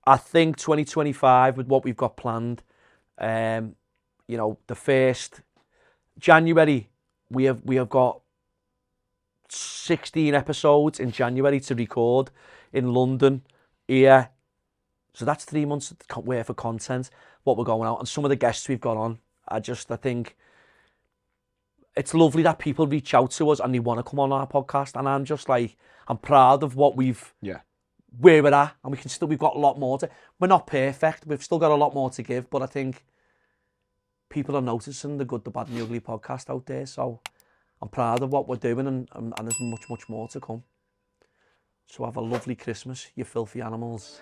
I think 2025, with what we've got planned, the first January, we have got 16 episodes in January to record. in London, here. So that's 3 months worth of content, what we're going out. And some of the guests we've got on, I think it's lovely that people reach out to us and they want to come on our podcast. And I'm just like, I'm proud of what where we're at. And we've got a lot more we're not perfect. We've still got a lot more to give. But I think people are noticing the Good, the Bad and the Ugly podcast out there. So I'm proud of what we're doing and there's much, much more to come. So have a lovely Christmas, you filthy animals.